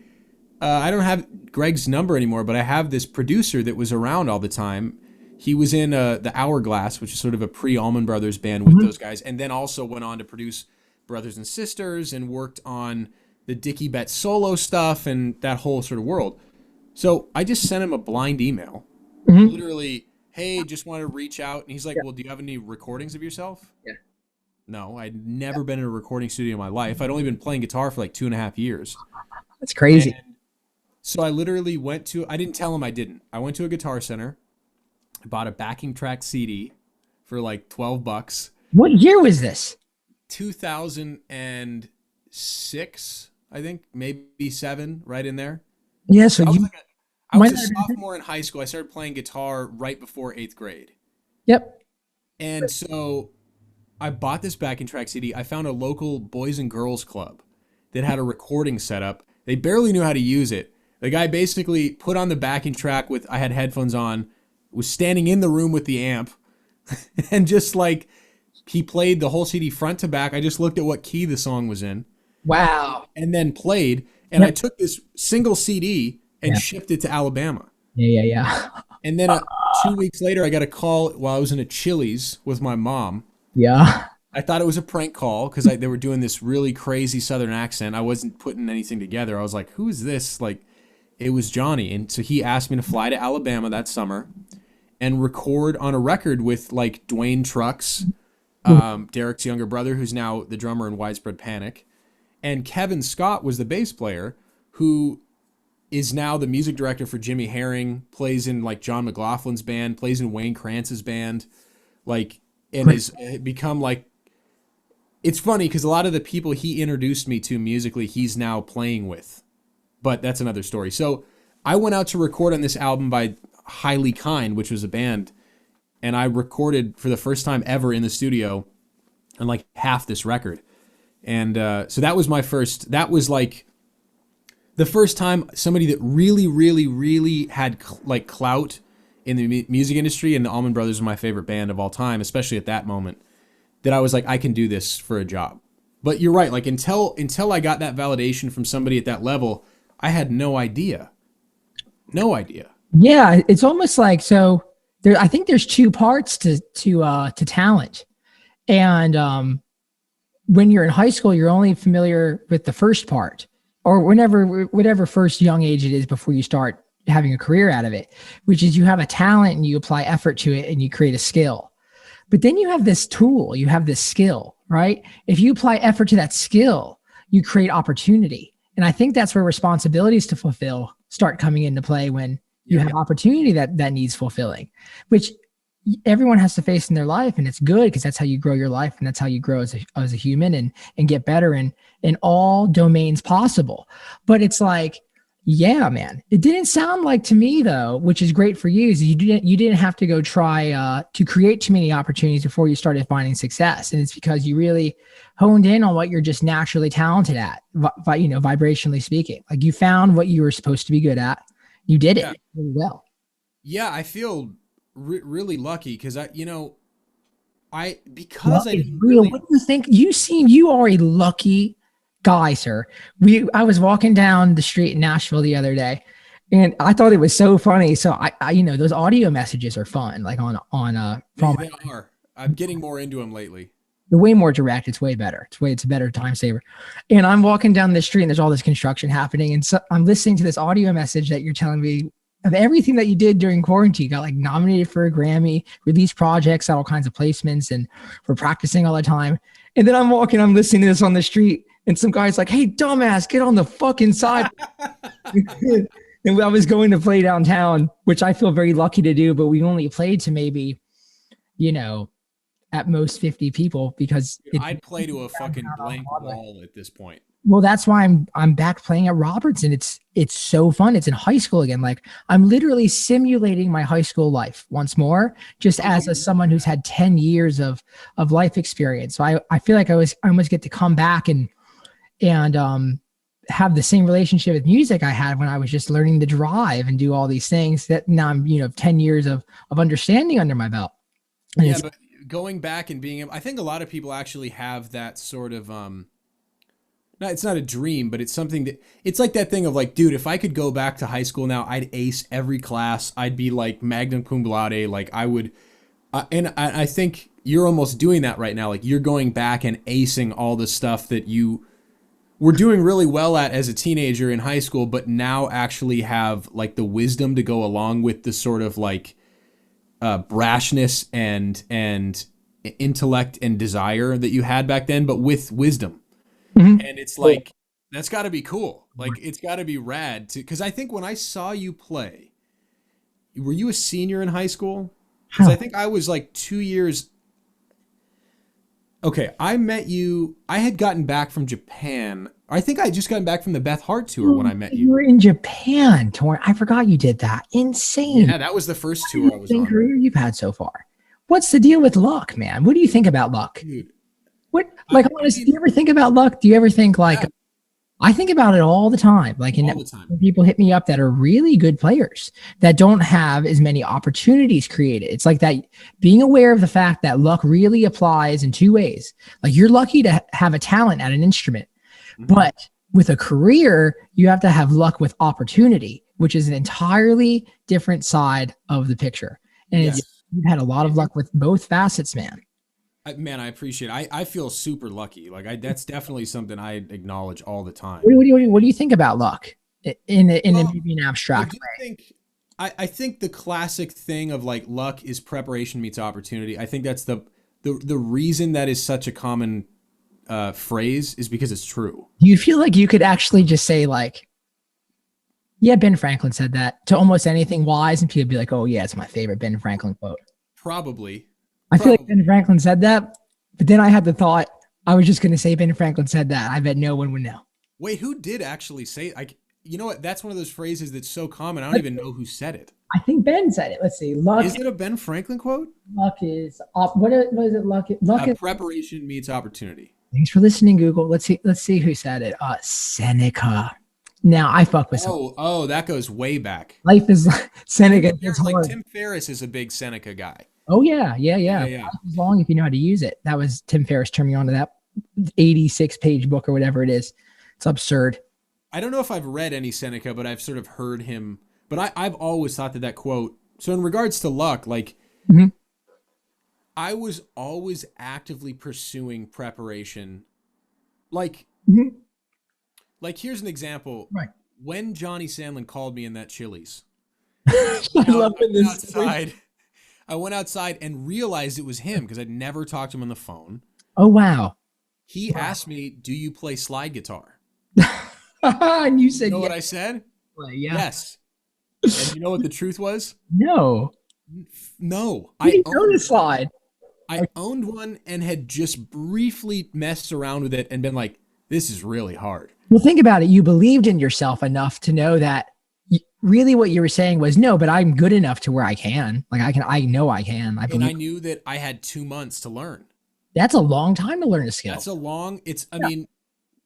I don't have Greg's number anymore, but I have this producer that was around all the time. He was in the Hourglass, which is sort of a pre-Allman Brothers band with those guys, and then also went on to produce Brothers and Sisters and worked on the Dickie Betts solo stuff and that whole sort of world. So I just sent him a blind email, literally, hey, just want to reach out. And he's like, well, do you have any recordings of yourself? Yeah. No, I'd never been in a recording studio in my life. I'd only been playing guitar for like 2.5 years. That's crazy. And so I literally I didn't tell him I didn't. I went to a Guitar Center. I bought a backing track CD for like $12. What year was this? 2006, I think, maybe 7, right in there. Yeah, so I was a sophomore in high school. I started playing guitar right before 8th grade. Yep. And so I bought this backing track CD. I found a local Boys and Girls Club that had a recording setup. They barely knew how to use it. The guy basically put on the backing track I had headphones on, was standing in the room with the amp, and just like he played the whole CD front to back. I just looked at what key the song was in. Wow. And then played. And I took this single CD and shipped it to Alabama. Yeah. And then 2 weeks later, I got a call while I was in a Chili's with my mom. Yeah. I thought it was a prank call because they were doing this really crazy Southern accent. I wasn't putting anything together. I was like, who is this? It was Johnny. And so he asked me to fly to Alabama that summer and record on a record with like Dwayne Trucks, Derek's younger brother, who's now the drummer in Widespread Panic. And Kevin Scott was the bass player, who is now the music director for Jimmy Herring, plays in like John McLaughlin's band, plays in Wayne Krantz's band, and has become like, it's funny because a lot of the people he introduced me to musically, he's now playing with, but that's another story. So I went out to record on this album by Highly Kind, which was a band, and I recorded for the first time ever in the studio on like half this record. And so that was that was like the first time somebody that really, really, really had like clout in the music industry, and the Allman Brothers were my favorite band of all time, especially at that moment, that I was like, I can do this for a job. But you're right, like until I got that validation from somebody at that level, I had no idea. No idea. Yeah, it's almost like, so there, I think there's two parts to talent. And when you're in high school, you're only familiar with the first part, or whatever first young age it is before you start having a career out of it, which is you have a talent and you apply effort to it and you create a skill. But then you have this tool, you have this skill, right? If you apply effort to that skill, you create opportunity. And I think that's where responsibilities to fulfill start coming into play, when you have opportunity that needs fulfilling, which everyone has to face in their life. And it's good because that's how you grow your life, and that's how you grow as a human and get better in all domains possible. But it's like, Yeah, man. It didn't sound like to me though, which is great for you, is you didn't have to go try to create too many opportunities before you started finding success. And it's because you really honed in on what you're just naturally talented at, vibrationally speaking. Like you found what you were supposed to be good at. You did Yeah. it really well. Yeah, I feel really lucky because because Luck I is didn't real. really. What do you think? You are a lucky guy, sir. I was walking down the street in Nashville the other day, and I thought it was so funny. So those audio messages are fun, like from They are. I'm getting more into them lately. the way more direct. It's way better. It's a better time saver. And I'm walking down the street, and there's all this construction happening, and so I'm listening to this audio message that you're telling me of everything that you did during quarantine. Got like nominated for a Grammy, released projects, had all kinds of placements, and we're practicing all the time. And then I'm listening to this on the street, and some guy's like, "Hey, dumbass, get on the fucking side." And I was going to play downtown, which I feel very lucky to do, but we only played to maybe, at most 50 people because I'd play to a fucking blank wall at this point. well, that's why I'm back playing at Robertson. It's so fun. It's in high school again. Like I'm literally simulating my high school life once more, just as someone who's had 10 years of life experience. So I feel like I almost get to come back and have the same relationship with music I had when I was just learning to drive and do all these things that now I'm 10 years of understanding under my belt. And Yeah, but going back and being, I think a lot of people actually have that sort of, no, it's not a dream, but it's something that, it's like that thing of like, dude, if I could go back to high school now, I'd ace every class. I'd be like magna cum laude. Like I would, and I think you're almost doing that right now. Like you're going back and acing all the stuff that you were doing really well at as a teenager in high school, but now actually have like the wisdom to go along with the sort of like brashness and intellect and desire that you had back then, but with wisdom. Mhm. And it's like, that's got to be cool. Like, it's got to be rad to, because I think when I saw you play, were you a senior in high school? Because I think I was like 2 years. Okay, I met you. I had gotten back from Japan. I think I had just gotten back from the Beth Hart tour when I met You you. were in Japan, Torn. I forgot you did that. Insane. Yeah, that was the first tour I was on. Career you've had so far. What's the deal with luck, man? What do you think about luck? Dude, What, like, honestly, do you ever think about luck? Do you ever think like, Yeah. I think about it all the time. Like, all the time. when people hit me up that are really good players that don't have as many opportunities created. It's like that being aware of the fact that luck really applies in two ways. Like, you're lucky to have a talent at an instrument, but with a career, you have to have luck with opportunity, which is an entirely different side of the picture. And Yes. you've had a lot of luck with both facets, man. Man, I appreciate it. I feel super lucky. Like that's definitely something I acknowledge all the time. What do you think about luck in Well, maybe an I abstract do way? think I think the classic thing of like luck is preparation meets opportunity. I think that's the reason that is such a common phrase is because it's true. Do you feel like you could actually just say like, yeah, Ben Franklin said that to almost anything wise, and people would be like, oh yeah, it's my favorite Ben Franklin quote. Probably. I feel like Ben Franklin said that, but then I had the thought I was just going to say Ben Franklin said that. I bet no one would know. Wait, who did actually say it? You know what? That's one of those phrases that's so common. I don't even know who said it. I think Ben said it. Let's see. Luck Is it a Ben Franklin quote? is what is it? Luck is Preparation meets opportunity. Thanks for listening, Google. Let's see who said it. Seneca. Now I fuck with some. Oh, that goes way back. Life is Seneca. It's Like hard. Tim Ferriss is a big Seneca guy. Oh yeah. Yeah. Life is long if you know how to use it. That was Tim Ferriss turned me on to that 86-page book or whatever it is. It's absurd. I don't know if I've read any Seneca, but I've sort of heard him. But I've always thought that quote. So in regards to luck, like Mhm. I was always actively pursuing preparation. Like, Mhm. like here's an example. Right. When Johnny Sandlin called me in that Chili's, I love I went this. outside. I went outside and realized it was him because I'd never talked to him on the phone. Oh wow. He asked me, "Do you play slide guitar?" And you said You know what yes. I said? Yeah. Yes. And you know what the truth was? No. No. You didn't know the slide. I owned one and had just briefly messed around with it and been like, this is really hard. Well, think about it. You believed in yourself enough to know that really what you were saying was, no, but I'm good enough to where I can. Like I know I can. And I knew that I had 2 months to learn. That's a long time to learn a skill. I mean,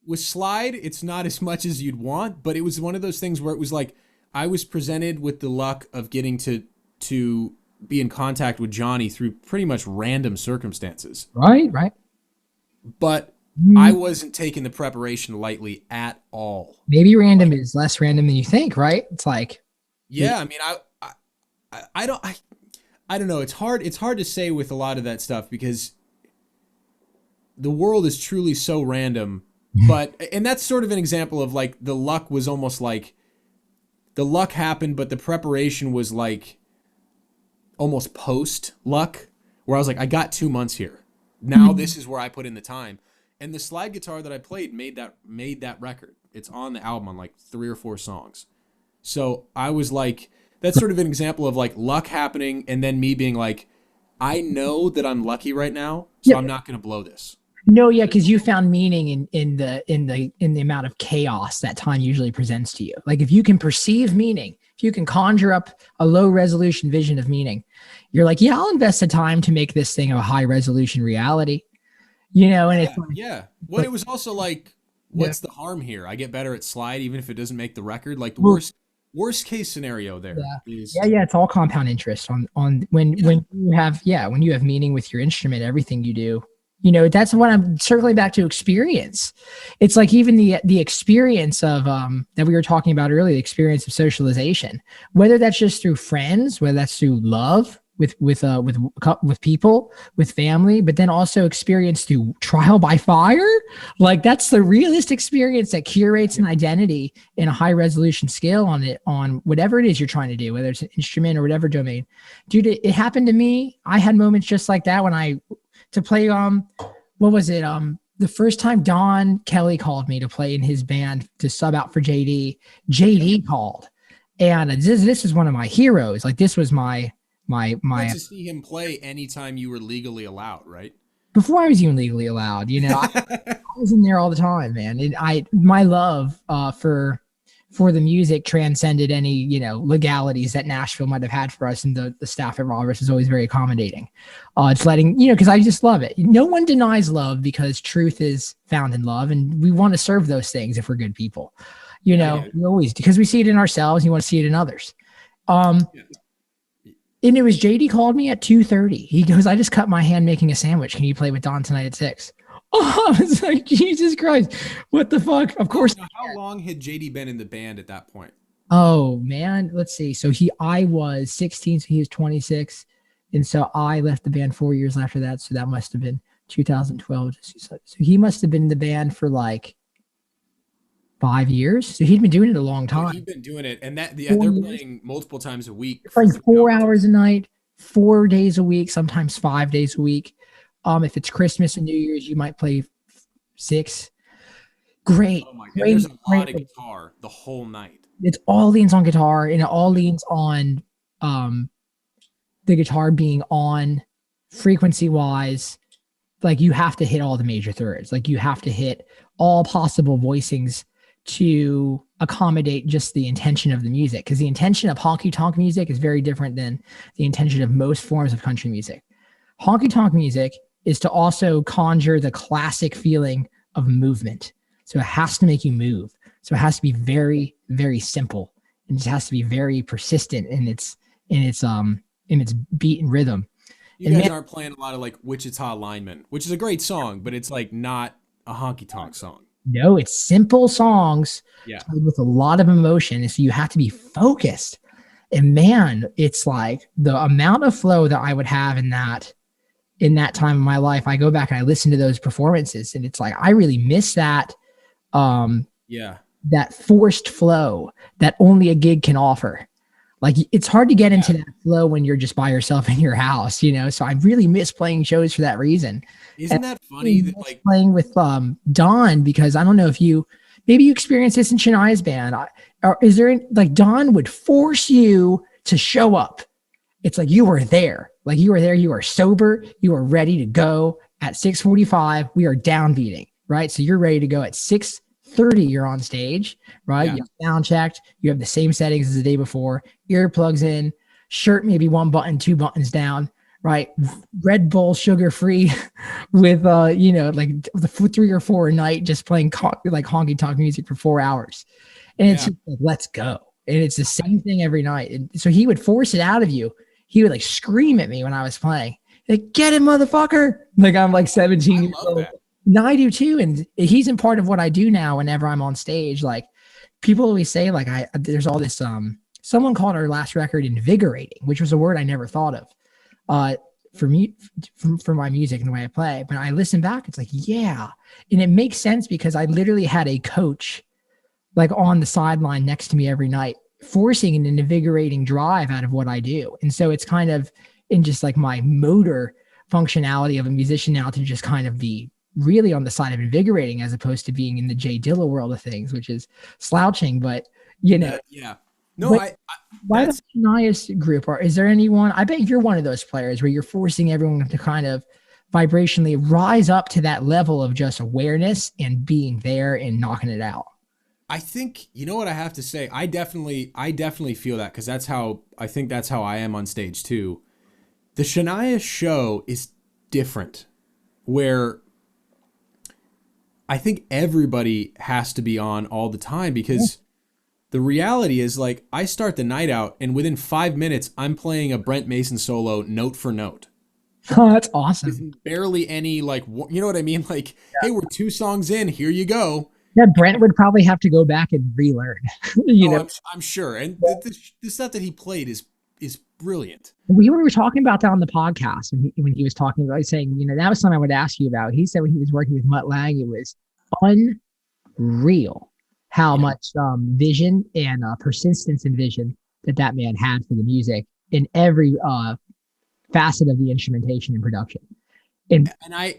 with slide, it's not as much as you'd want, but it was one of those things where it was like, I was presented with the luck of getting to be in contact with Johnny through pretty much random circumstances. Right. But I wasn't taking the preparation lightly at all. Maybe random is less random than you think, right? It's like, yeah, I mean, I don't know. It's hard to say with a lot of that stuff because the world is truly so random. And that's sort of an example of like the luck was almost like the luck happened, but the preparation was like almost post luck, where I was like, I got 2 months here. Now this is where I put in the time. And the slide guitar that I played made that record. It's on the album on like 3 or 4 songs. So I was like, that's sort of an example of like luck happening and then me being like, I know that I'm lucky right now, so I'm not going to blow this. No, yeah, because you found meaning in the amount of chaos that time usually presents to you. Like if you can perceive meaning, if you can conjure up a low resolution vision of meaning, you're like, yeah, I'll invest the time to make this thing a high resolution reality. And it's like, Well, it was also like, what's the harm here? I get better at slide, even if it doesn't make the record. Like the worst case scenario there is. Yeah. It's all compound interest on when you have meaning with your instrument, everything you do. That's what I'm circling back to experience. It's like even the experience of that we were talking about earlier, the experience of socialization, whether that's just through friends, whether that's through love with people, with family, but then also experience through trial by fire. Like that's the realist experience that curates an identity in a high resolution scale on whatever it is you're trying to do, whether it's an instrument or whatever domain. Dude, it happened to me. I had moments just like that when to play, what was it? The first time Don Kelly called me to play in his band to sub out for JD called. And this is one of my heroes. Like this was my to see him play anytime you were legally allowed, right? Before I was even legally allowed, I was in there all the time, man. And my love for the music transcended any, legalities that Nashville might have had for us. And the staff at Roberts is always very accommodating. It's letting, because I just love it. No one denies love because truth is found in love. And we want to serve those things if we're good people, we always, because we see it in ourselves. You want to see it in others. And it was JD called me at 2:30. He goes, I just cut my hand making a sandwich. Can you play with Don tonight at 6? Oh, I was like, Jesus Christ. What the fuck? Of course. Now, how long had JD been in the band at that point? Oh, man. Let's see. So I was 16, so he was 26. And so I left the band 4 years after that. So that must have been 2012. So he must have been in the band for like 5 years. So he'd been doing it a long time. He'd been doing it. And they're playing multiple times a week. It's like 4 hours a night, 4 days a week, sometimes 5 days a week. If it's Christmas and New Year's, you might play 6. Great. Oh my God. There's a lot of guitar the whole night. It all leans on guitar, and it all leans on the guitar being on frequency wise. Like you have to hit all the major thirds. Like you have to hit all possible voicings to accommodate just the intention of the music. Because the intention of honky tonk music is very different than the intention of most forms of country music. Honky tonk music is to also conjure the classic feeling of movement. So it has to make you move. So it has to be very, very simple. And it has to be very persistent in its beat and rhythm. You guys aren't playing a lot of like Wichita Lineman, which is a great song, but it's like not a honky tonk song. No, it's simple songs with a lot of emotion. And so you have to be focused. And man, it's like the amount of flow that I would have in that time of my life. I go back and I listen to those performances, and it's like I really miss that that forced flow that only a gig can offer. Like it's hard to get into that flow when you're just by yourself in your house, so I really miss playing shows for that reason. Isn't that funny that like playing with Don, because I don't know if maybe you experienced this in Shania's band, or is there like Don would force you to show up. It's like you were there, you are sober, you are ready to go at 6:45. We are downbeating. right? So you're ready to go at 6:30. You're on stage, right? Yeah. You sound checked. You have the same settings as the day before. Earplugs in, shirt maybe one button, two buttons down, right? Red Bull sugar free, with like the 3 or 4 a night, just playing like honky tonk music for 4 hours, and it's just like, let's go. And it's the same thing every night. And so he would force it out of you. He would like scream at me when I was playing, like, get it, motherfucker. Like I'm like 17 years old. No, I do too. And he's in part of what I do now whenever I'm on stage. Like people always say, like, there's all this, someone called our last record invigorating, which was a word I never thought of, for me, for my music and the way I play. But I listen back, it's like, yeah. And it makes sense because I literally had a coach like on the sideline next to me every night, forcing an invigorating drive out of what I do. And so it's kind of in just like my motor functionality of a musician now to just kind of be really on the side of invigorating, as opposed to being in the Jay Dilla world of things, which is slouching. But yeah. No, why the Shania's group, or is there anyone? I bet you're one of those players where you're forcing everyone to kind of vibrationally rise up to that level of just awareness and being there and knocking it out. I think, you know what I have to say? I definitely feel that, because that's how I am on stage too. The Shania show is different, where I think everybody has to be on all the time, because the reality is, like, I start the night out and within 5 minutes I'm playing a Brent Mason solo note for note. Oh, that's awesome. With barely any, like, you know what I mean? Like, hey, we're 2 songs in, here you go. Yeah, Brent would probably have to go back and relearn. I'm sure. And the stuff that he played is brilliant. We were talking about that on the podcast when he was talking about saying, that was something I would ask you about. He said when he was working with Mutt Lang, it was unreal how much vision and persistence and vision that man had for the music in every facet of the instrumentation and production. And when I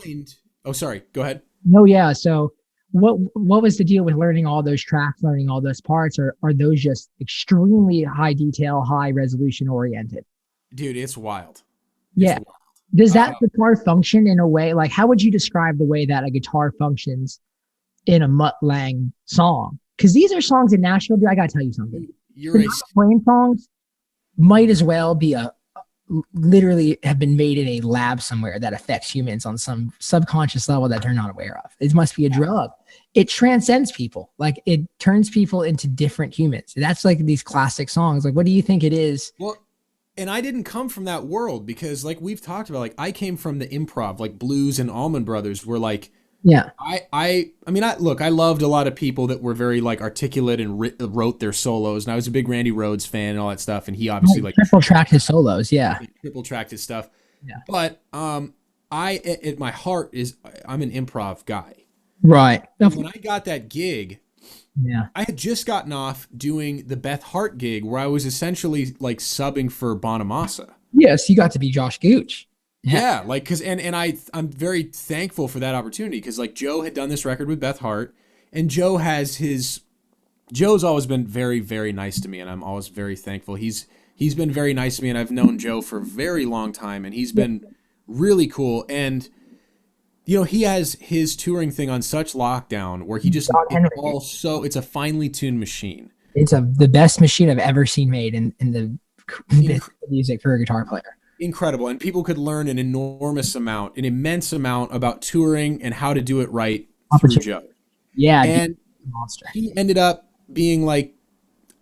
joined, oh, sorry, go ahead. No, yeah. So what was the deal with learning all those tracks, learning all those parts? Or are those just extremely high detail, high resolution oriented? Dude, it's wild. Yeah. Does that guitar function in a way, like, how would you describe the way that a guitar functions in a Mutt Lang song? Because these are songs in Nashville, dude, I gotta tell you something. The Twain songs might as well be literally have been made in a lab somewhere that affects humans on some subconscious level that they're not aware of. It must be a drug. It transcends people. Like, it turns people into different humans. That's like these classic songs. Like, what do you think it is? Well, and I didn't come from that world, because, like, we've talked about, like, I came from the improv, like Blues and Allman Brothers were like, yeah. I mean, I loved a lot of people that were very, like, articulate and wrote their solos. And I was a big Randy Rhoads fan and all that stuff. And he obviously like triple tracked his solos. Yeah. Triple tracked his stuff. Yeah. But, at my heart I'm an improv guy. Right. When I got that gig, yeah, I had just gotten off doing the Beth Hart gig where I was essentially like subbing for Bonamassa. Yes. You got to be Josh Gooch. Yeah, like, cause I'm very thankful for that opportunity, because like Joe had done this record with Beth Hart, and Joe's always been very, very nice to me, and I'm always very thankful. He's been very nice to me, and I've known Joe for a very long time, and he's been really cool. And he has his touring thing on such lockdown, where he just it's a finely tuned machine. It's the best machine I've ever seen made in the music for a guitar player. Incredible. And people could learn an immense amount about touring and how to do it right through Joe. Yeah. And he ended up being like,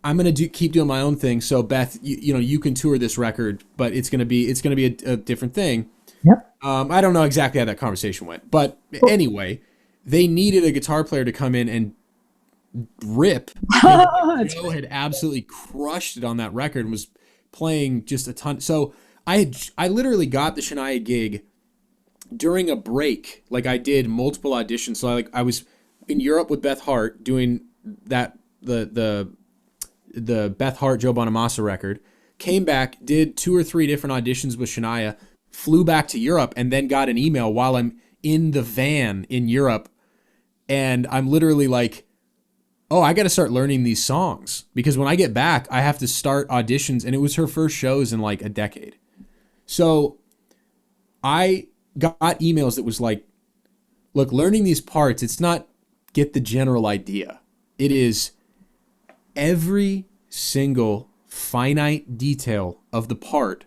I'm going to keep doing my own thing. So Beth, you can tour this record, but it's going to be a different thing. Yep. I don't know exactly how that conversation went, but anyway, they needed a guitar player to come in and rip. Joe had absolutely crushed it on that record and was playing just a ton. So I literally got the Shania gig during a break. Like, I did multiple auditions. So I was in Europe with Beth Hart doing that the Beth Hart Joe Bonamassa record. Came back, did 2 or 3 different auditions with Shania, flew back to Europe, and then got an email while I'm in the van in Europe, and I'm literally like, oh, I got to start learning these songs, because when I get back, I have to start auditions, and it was her first shows in like a decade. So I got emails that was like, look, learning these parts, it's not get the general idea. It is every single finite detail of the part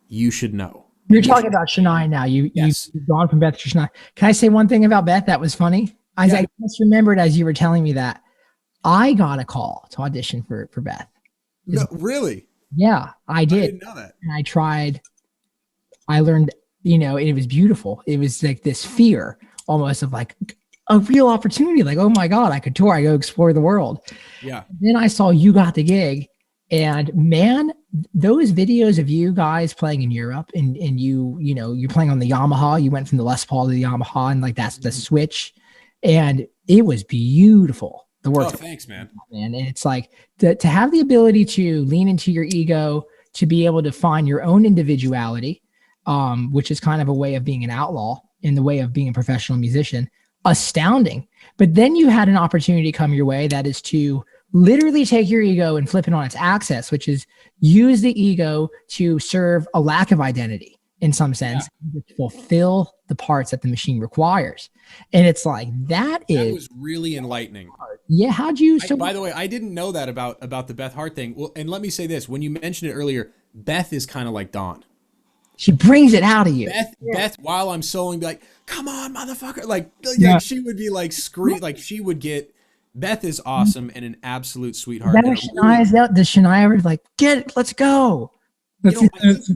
you should know. You're talking about Shania now. Yes. You've gone from Beth to Shania. Can I say one thing about Beth that was funny? I just remembered as you were telling me that I got a call to audition for Beth. No, really? Yeah, I did. I didn't know that. And I tried. I learned, and it was beautiful. It was like this fear almost of like a real opportunity. Like, oh my God, I could tour. I go explore the world. Yeah. Then I saw you got the gig, and man, those videos of you guys playing in Europe and you're playing on the Yamaha. You went from the Les Paul to the Yamaha, and like that's the switch, and it was beautiful. The work. Oh, thanks, man. And it's like to have the ability to lean into your ego, to be able to find your own individuality, which is kind of a way of being an outlaw in the way of being a professional musician. Astounding. But then you had an opportunity come your way that is to literally take your ego and flip it on its axis, which is use the ego to serve a lack of identity in some sense, to fulfill the parts that the machine requires. And it's like, that was really enlightening. Yeah. How'd you, by the way, I didn't know that about the Beth Hart thing. Well, and let me say this, when you mentioned it earlier, Beth is kind of like Dawn. She brings it out of you. Beth, while I'm soloing, be like, come on, motherfucker. Like she would be like scream, like she would get, Beth is awesome and an absolute sweetheart. Does Shania ever like, let's go? Does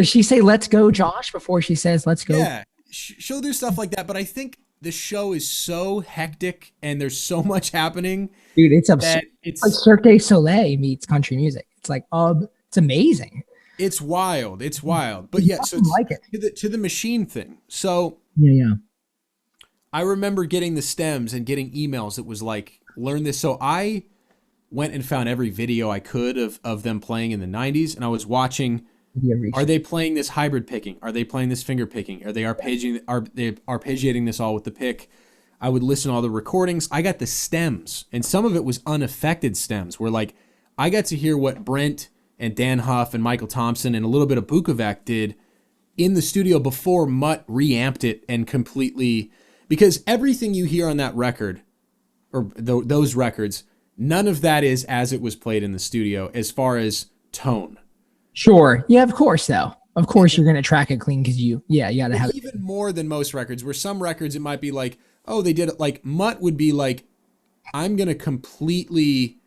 she say, let's go, Josh, before she says, let's go? Yeah, she'll do stuff like that. But I think the show is so hectic and there's so much happening. Dude, it's absurd. It's like Cirque du Soleil meets country music. It's like, it's amazing. It's wild. It's wild. But yeah, so like it. To the machine thing. So yeah. I remember getting the stems and getting emails that was like, learn this. So I went and found every video I could of them playing in the 90s. And I was watching, are they playing this hybrid picking? Are they playing this finger picking? Are they arpeggiating this all with the pick? I would listen to all the recordings. I got the stems, and some of it was unaffected stems where like I got to hear what Brent and Dan Huff and Michael Thompson and a little bit of Bukovac did in the studio before Mutt reamped it and completely, because everything you hear on that record or those records, none of that is as it was played in the studio as far as tone. Sure. Yeah, of course, though. Of course, you're going to track it clean because you got to have it. Even more than most records, where some records it might be like, oh, they did it. Like Mutt would be like, I'm going to completely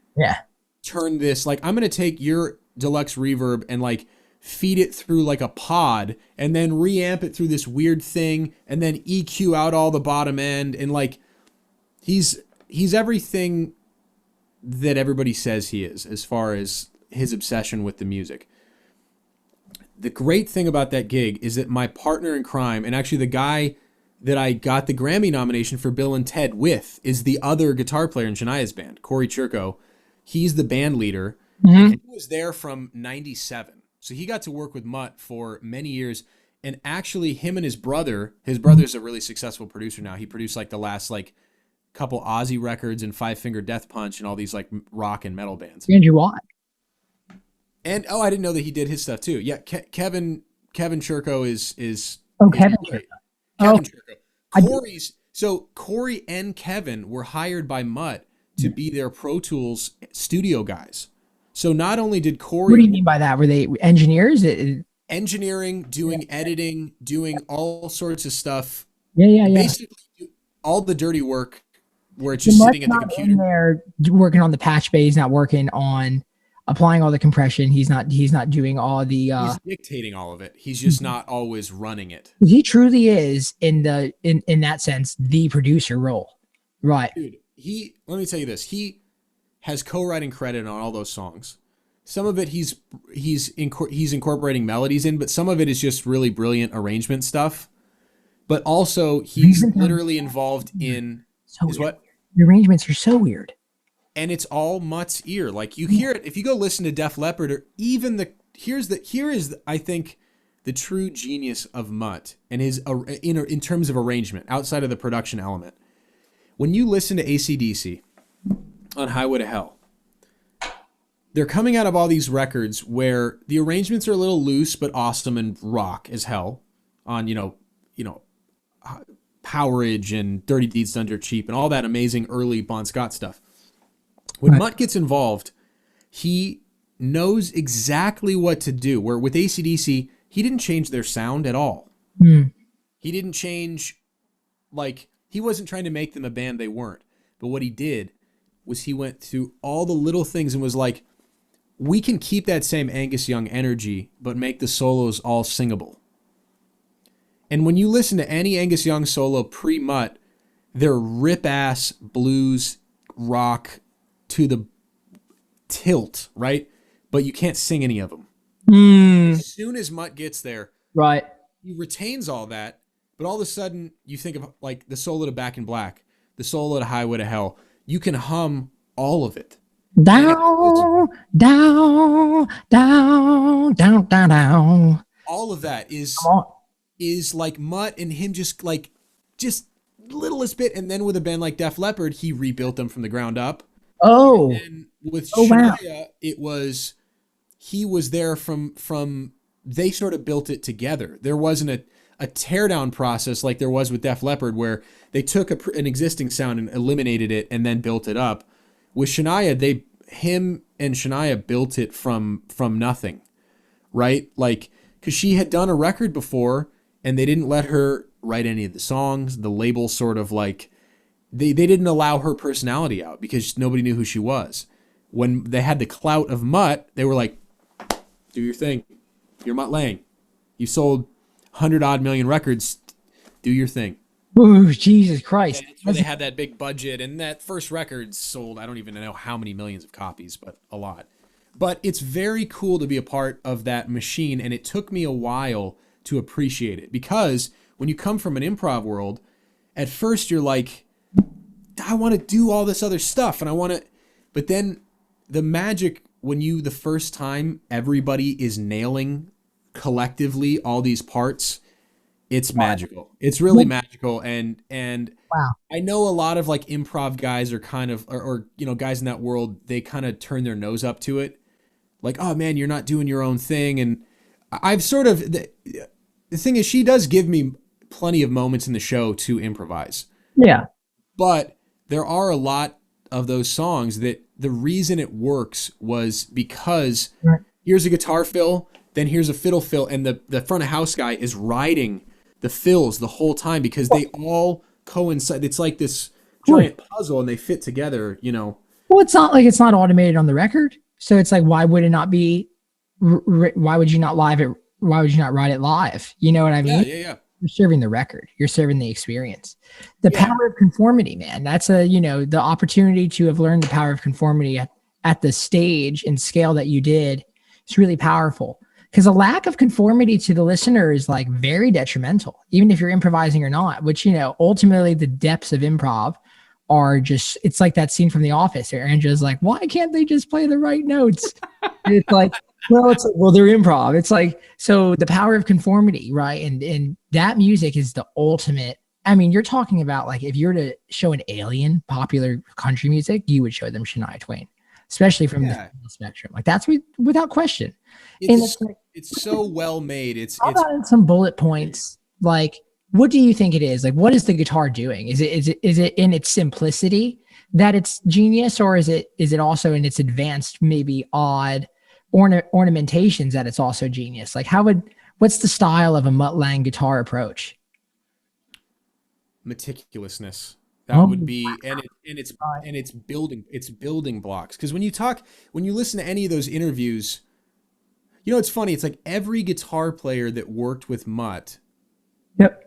turn this. Like, I'm going to take your deluxe reverb and like feed it through like a pod and then reamp it through this weird thing and then EQ out all the bottom end. And like, he's everything that everybody says he is as far as his obsession with the music. The great thing about that gig is that my partner in crime, and actually the guy that I got the Grammy nomination for Bill and Ted with, is the other guitar player in Shania's band, Corey Churko. He's the band leader. And he was there from 97. So he got to work with Mutt for many years. And actually him and his brother's a really successful producer now. He produced like the last like couple Ozzy records and Five Finger Death Punch and all these like rock and metal bands. Andrew Watt. And I didn't know that he did his stuff too. Yeah, Kevin Churko is Kevin Churko. Kevin Churko. So Corey and Kevin were hired by Mutt to be their Pro Tools studio guys. So not only did Corey... What do you mean by that? Were they engineers? Engineering, doing editing, doing all sorts of stuff. Yeah. Basically, all the dirty work where it's just sitting at the computer. In there working on the patch bay. He's not working on applying all the compression. He's not doing all the... he's dictating all of it. He's just not always running it. He truly is, in that sense, the producer role. Right. Dude, let me tell you this. He has co-writing credit on all those songs. Some of it he's incorporating melodies in, but some of it is just really brilliant arrangement stuff. But also he's literally involved in what? The arrangements are so weird. And it's all Mutt's ear. Like you hear it if you go listen to Def Leppard or even here is I think the true genius of Mutt and his in terms of arrangement outside of the production element. When you listen to AC/DC on Highway to Hell, they're coming out of all these records where the arrangements are a little loose but awesome and rock as hell on, Powerage and Dirty Deeds Done Dirt Cheap and all that amazing early Bon Scott stuff. When Mutt gets involved, he knows exactly what to do. Where with AC/DC, he didn't change their sound at all. He didn't change, like, he wasn't trying to make them a band they weren't. But what he did was he went through all the little things and was like, we can keep that same Angus Young energy, but make the solos all singable. And when you listen to any Angus Young solo pre-Mutt, they're rip-ass blues rock to the tilt, right? But you can't sing any of them. As soon as Mutt gets there, right, he retains all that, but all of a sudden you think of like the solo to Back in Black, the solo to Highway to Hell. You can hum all of it. Down, down, down, down, down, down. All of that is like Mutt and him just littlest bit, and then with a band like Def Leppard, he rebuilt them from the ground up. And with Shania, it was he was there from they sort of built it together. There wasn't a teardown process like there was with Def Leppard, where they took an existing sound and eliminated it and then built it up. With Shania, him and Shania built it from nothing, right? Like, because she had done a record before, and they didn't let her write any of the songs. The label sort of like, they didn't allow her personality out because nobody knew who she was. When they had the clout of Mutt, they were like, do your thing. You're Mutt Lange. You sold 100-odd million records. Do your thing. Ooh, Jesus Christ. And that's where they had that big budget, and that first record sold, I don't even know how many millions of copies, but a lot. But it's very cool to be a part of that machine, and it took me a while to appreciate it, because when you come from an improv world, at first you're like, I want to do all this other stuff, and I want to, but then the magic, when the first time everybody is nailing collectively all these parts, it's magical. It's really magical. And wow. I know a lot of like improv guys are kind of, or guys in that world, they kind of turn their nose up to it. Like, oh man, you're not doing your own thing. And I've sort of, the thing is, she does give me plenty of moments in the show to improvise. Yeah. But there are a lot of those songs that the reason it works was because here's a guitar fill, then here's a fiddle fill, and the front of house guy is riding the fills the whole time because they all coincide. It's like this giant puzzle, and they fit together, Well, it's not like it's not automated on the record. So it's like, why would it not be, why would you not write it live? You know what I mean? Yeah. You're serving the record. You're serving the experience. The power of conformity, man. That's the opportunity to have learned the power of conformity at the stage and scale that you did. It's really powerful. Because a lack of conformity to the listener is like very detrimental, even if you're improvising or not, which, ultimately the depths of improv are just, it's like that scene from The Office where Angela's like, why can't they just play the right notes? It's like, well, they're improv. It's like, so the power of conformity, right? And that music is the ultimate. I mean, you're talking about like, if you're to show an alien popular country music, you would show them Shania Twain, especially from the spectrum. Like that's without question. It's so well made. How about in some bullet points? Like, what do you think it is? Like, what is the guitar doing? Is it in its simplicity that it's genius, or is it also in its advanced, maybe odd ornamentations that it's also genius? Like, what's the style of a Mutt Lange guitar approach? Meticulousness. That would be, and it's building blocks. Because when you listen to any of those interviews, it's funny. It's like every guitar player that worked with Mutt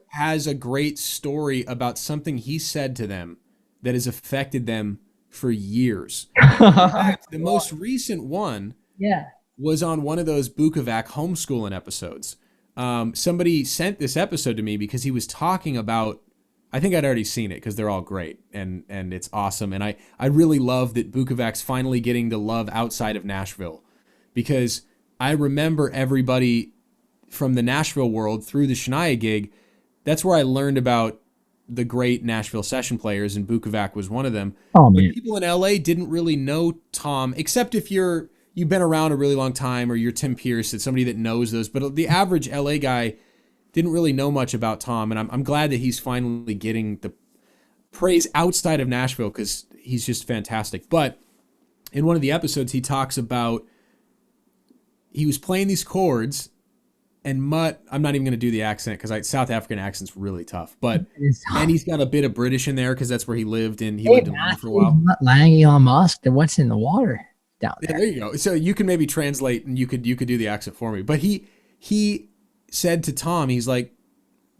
has a great story about something he said to them that has affected them for years. In fact, the most recent one was on one of those Bukovac homeschooling episodes. Somebody sent this episode to me because he was talking about, I think I'd already seen it because they're all great and it's awesome. And I really love that Bukovac's finally getting the love outside of Nashville, because I remember everybody from the Nashville world through the Shania gig. That's where I learned about the great Nashville session players, and Bukovac was one of them. Oh, man. But people in LA didn't really know Tom, except if you've been around a really long time, or you're Tim Pierce, it's somebody that knows those. But the average LA guy, didn't really know much about Tom, and I'm glad that he's finally getting the praise outside of Nashville because he's just fantastic. But in one of the episodes, he talks about he was playing these chords, and Mutt, I'm not even going to do the accent because South African accent's really tough, but and he's got a bit of British in there because that's where he lived, and he lived in London for a while. Mutt Lang, Elon Musk, what's in the water down there? Yeah, there you go. So you can maybe translate, and you could do the accent for me. But he said to Tom, he's like,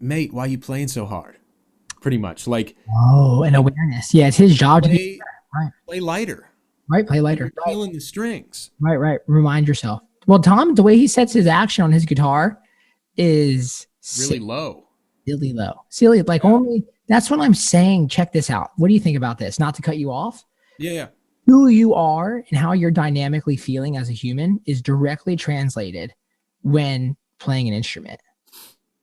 "Mate, why are you playing so hard?" Pretty much like, oh, an awareness. Yeah, it's his job to be right. Play lighter. Right, play lighter. You're feeling the strings. Right. Remind yourself. Well, Tom, the way he sets his action on his guitar is really low. Silly low. Silly, like only that's what I'm saying. Check this out. What do you think about this? Not to cut you off. Yeah. Who you are and how you're dynamically feeling as a human is directly translated when playing an instrument.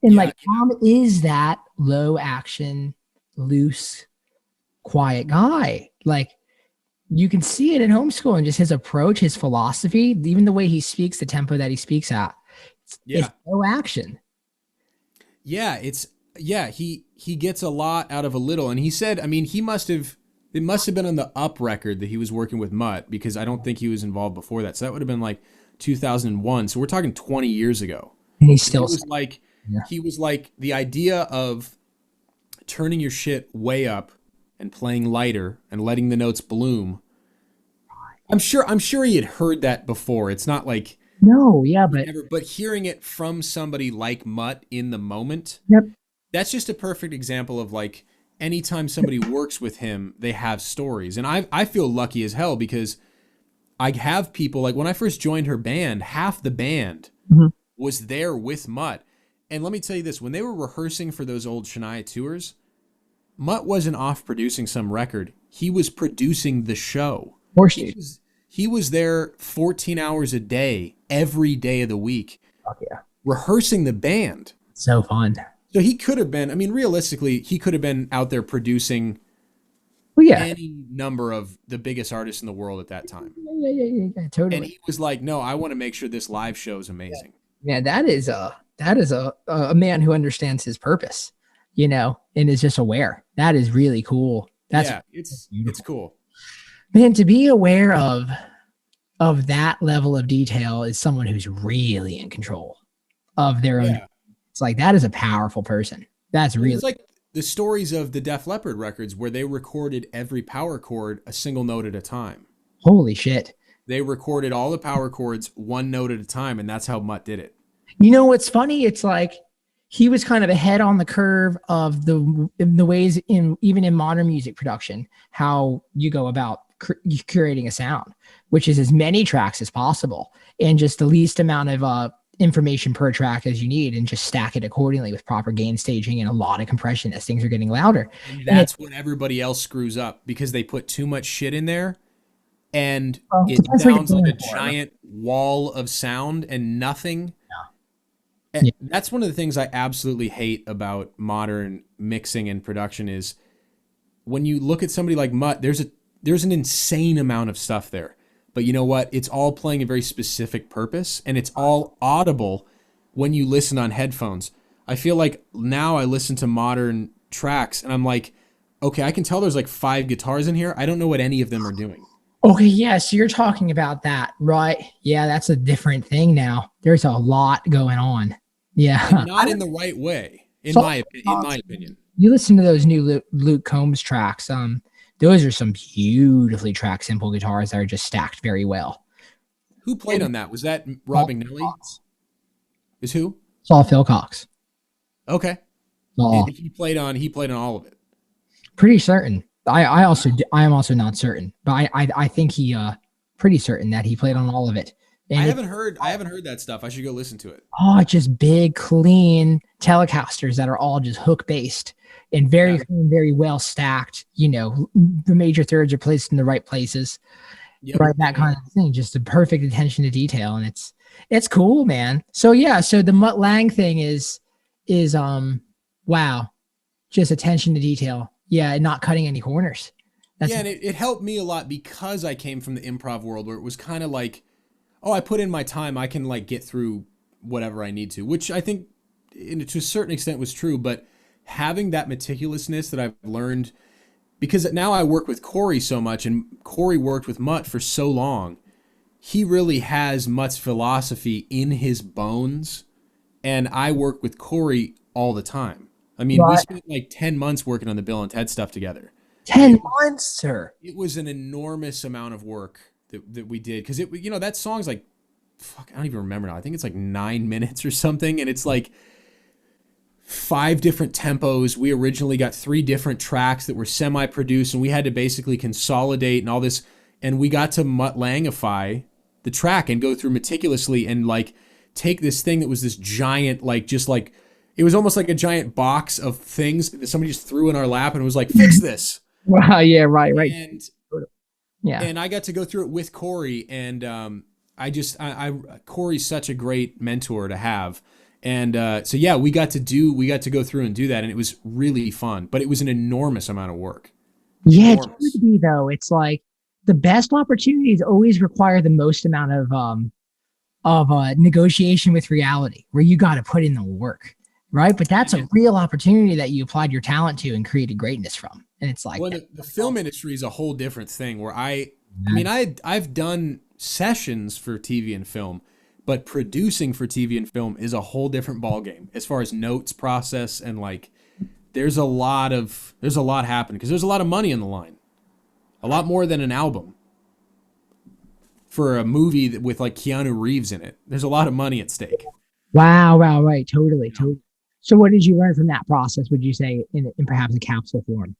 And like Tom is that low action, loose, quiet guy. Like you can see it in homeschooling, just his approach, his philosophy, even the way he speaks, the tempo that he speaks at. It's low action. Yeah, he gets a lot out of a little. And he said, I mean, it must have been on the Up record that he was working with Mutt, because I don't think he was involved before that. So that would have been like 2001. So we're talking 20 years ago. And he still he was like the idea of turning your shit way up and playing lighter and letting the notes bloom. I'm sure he had heard that before. It's not like but hearing it from somebody like Mutt in the moment, that's just a perfect example of like anytime somebody works with him, they have stories. And I feel lucky as hell because I have people like when I first joined her band, half the band was there with Mutt. And let me tell you this, when they were rehearsing for those old Shania tours, Mutt wasn't off producing some record. He was producing the show. He was there 14 hours a day, every day of the week, rehearsing the band. So fun. So he could have been, I mean, realistically, he could have been out there producing any number of the biggest artists in the world at that time. Yeah, totally. And he was like, no, I want to make sure this live show is amazing. Yeah, that is a man who understands his purpose, you know, and is just aware. That is really cool. It's cool. Man, to be aware of that level of detail is someone who's really in control of their own. It's like, that is a powerful person. That's really it's like the stories of the Def Leppard records where they recorded every power chord a single note at a time. Holy shit. They recorded all the power chords one note at a time, and that's how Mutt did it. You know what's funny? It's like he was kind of ahead on the curve of the ways even in modern music production, how you go about curating a sound, which is as many tracks as possible and just the least amount of information per track as you need, and just stack it accordingly with proper gain staging and a lot of compression as things are getting louder. And that's when everybody else screws up, because they put too much shit in there and it sounds like a giant wall of sound and nothing. And that's one of the things I absolutely hate about modern mixing and production is when you look at somebody like Mutt, there's an insane amount of stuff there. But you know what? It's all playing a very specific purpose, and it's all audible when you listen on headphones. I feel like now I listen to modern tracks, and I'm like, okay, I can tell there's like 5 guitars in here. I don't know what any of them are doing. Okay, yeah, so you're talking about that, right? Yeah, that's a different thing now. There's a lot going on. Yeah. And not in the right way, in my opinion. You listen to those new Luke Combs tracks. Those are some beautifully tracked simple guitars that are just stacked very well. Who played on that? Was that Rob McNally? Is who? It's all Phil Cox. Okay. He played on all of it. Pretty certain. I am also not certain, but I think he pretty certain that he played on all of it. And I haven't heard that stuff. I should go listen to it. Oh, just big, clean Telecasters that are all just hook based and very clean, very well stacked. You know, the major thirds are placed in the right places. Yep. Right, that kind of thing. Just a perfect attention to detail, and it's cool, man. So yeah, so the Mutt Lang thing is wow, just attention to detail. Yeah, and not cutting any corners. And it helped me a lot because I came from the improv world where it was kind of like, oh, I put in my time, I can like get through whatever I need to, which I think to a certain extent was true, but having that meticulousness that I've learned, because now I work with Corey so much, and Corey worked with Mutt for so long, he really has Mutt's philosophy in his bones, and I work with Corey all the time. I mean, we spent like 10 months working on the Bill and Ted stuff together. 10 months, sir. It was an enormous amount of work that we did, because that song's like, fuck, I don't even remember now. I think it's like 9 minutes or something, and it's like 5 different tempos. We originally got 3 different tracks that were semi-produced, and we had to basically consolidate and all this, and we got to Mutt-Langify the track and go through meticulously and like take this thing that was this giant, like just like, it was almost like a giant box of things that somebody just threw in our lap and was like, fix this. Wow, yeah, right. And yeah, and I got to go through it with Corey, and Corey's such a great mentor to have. And so yeah, we got to go through and do that, and it was really fun, but it was an enormous amount of work. Yeah, it would be though. It's like the best opportunities always require the most amount of negotiation with reality, where you got to put in the work, right? But that's a real opportunity that you applied your talent to and created greatness from. And it's like, well, the film industry is a whole different thing. Where I've done sessions for TV and film, but producing for TV and film is a whole different ballgame as far as notes process, and like there's a lot happening because there's a lot of money on the line, a lot more than an album. For a movie with like Keanu Reeves in it, there's a lot of money at stake. Wow, right, totally. So what did you learn from that process, would you say, in perhaps a capsule form?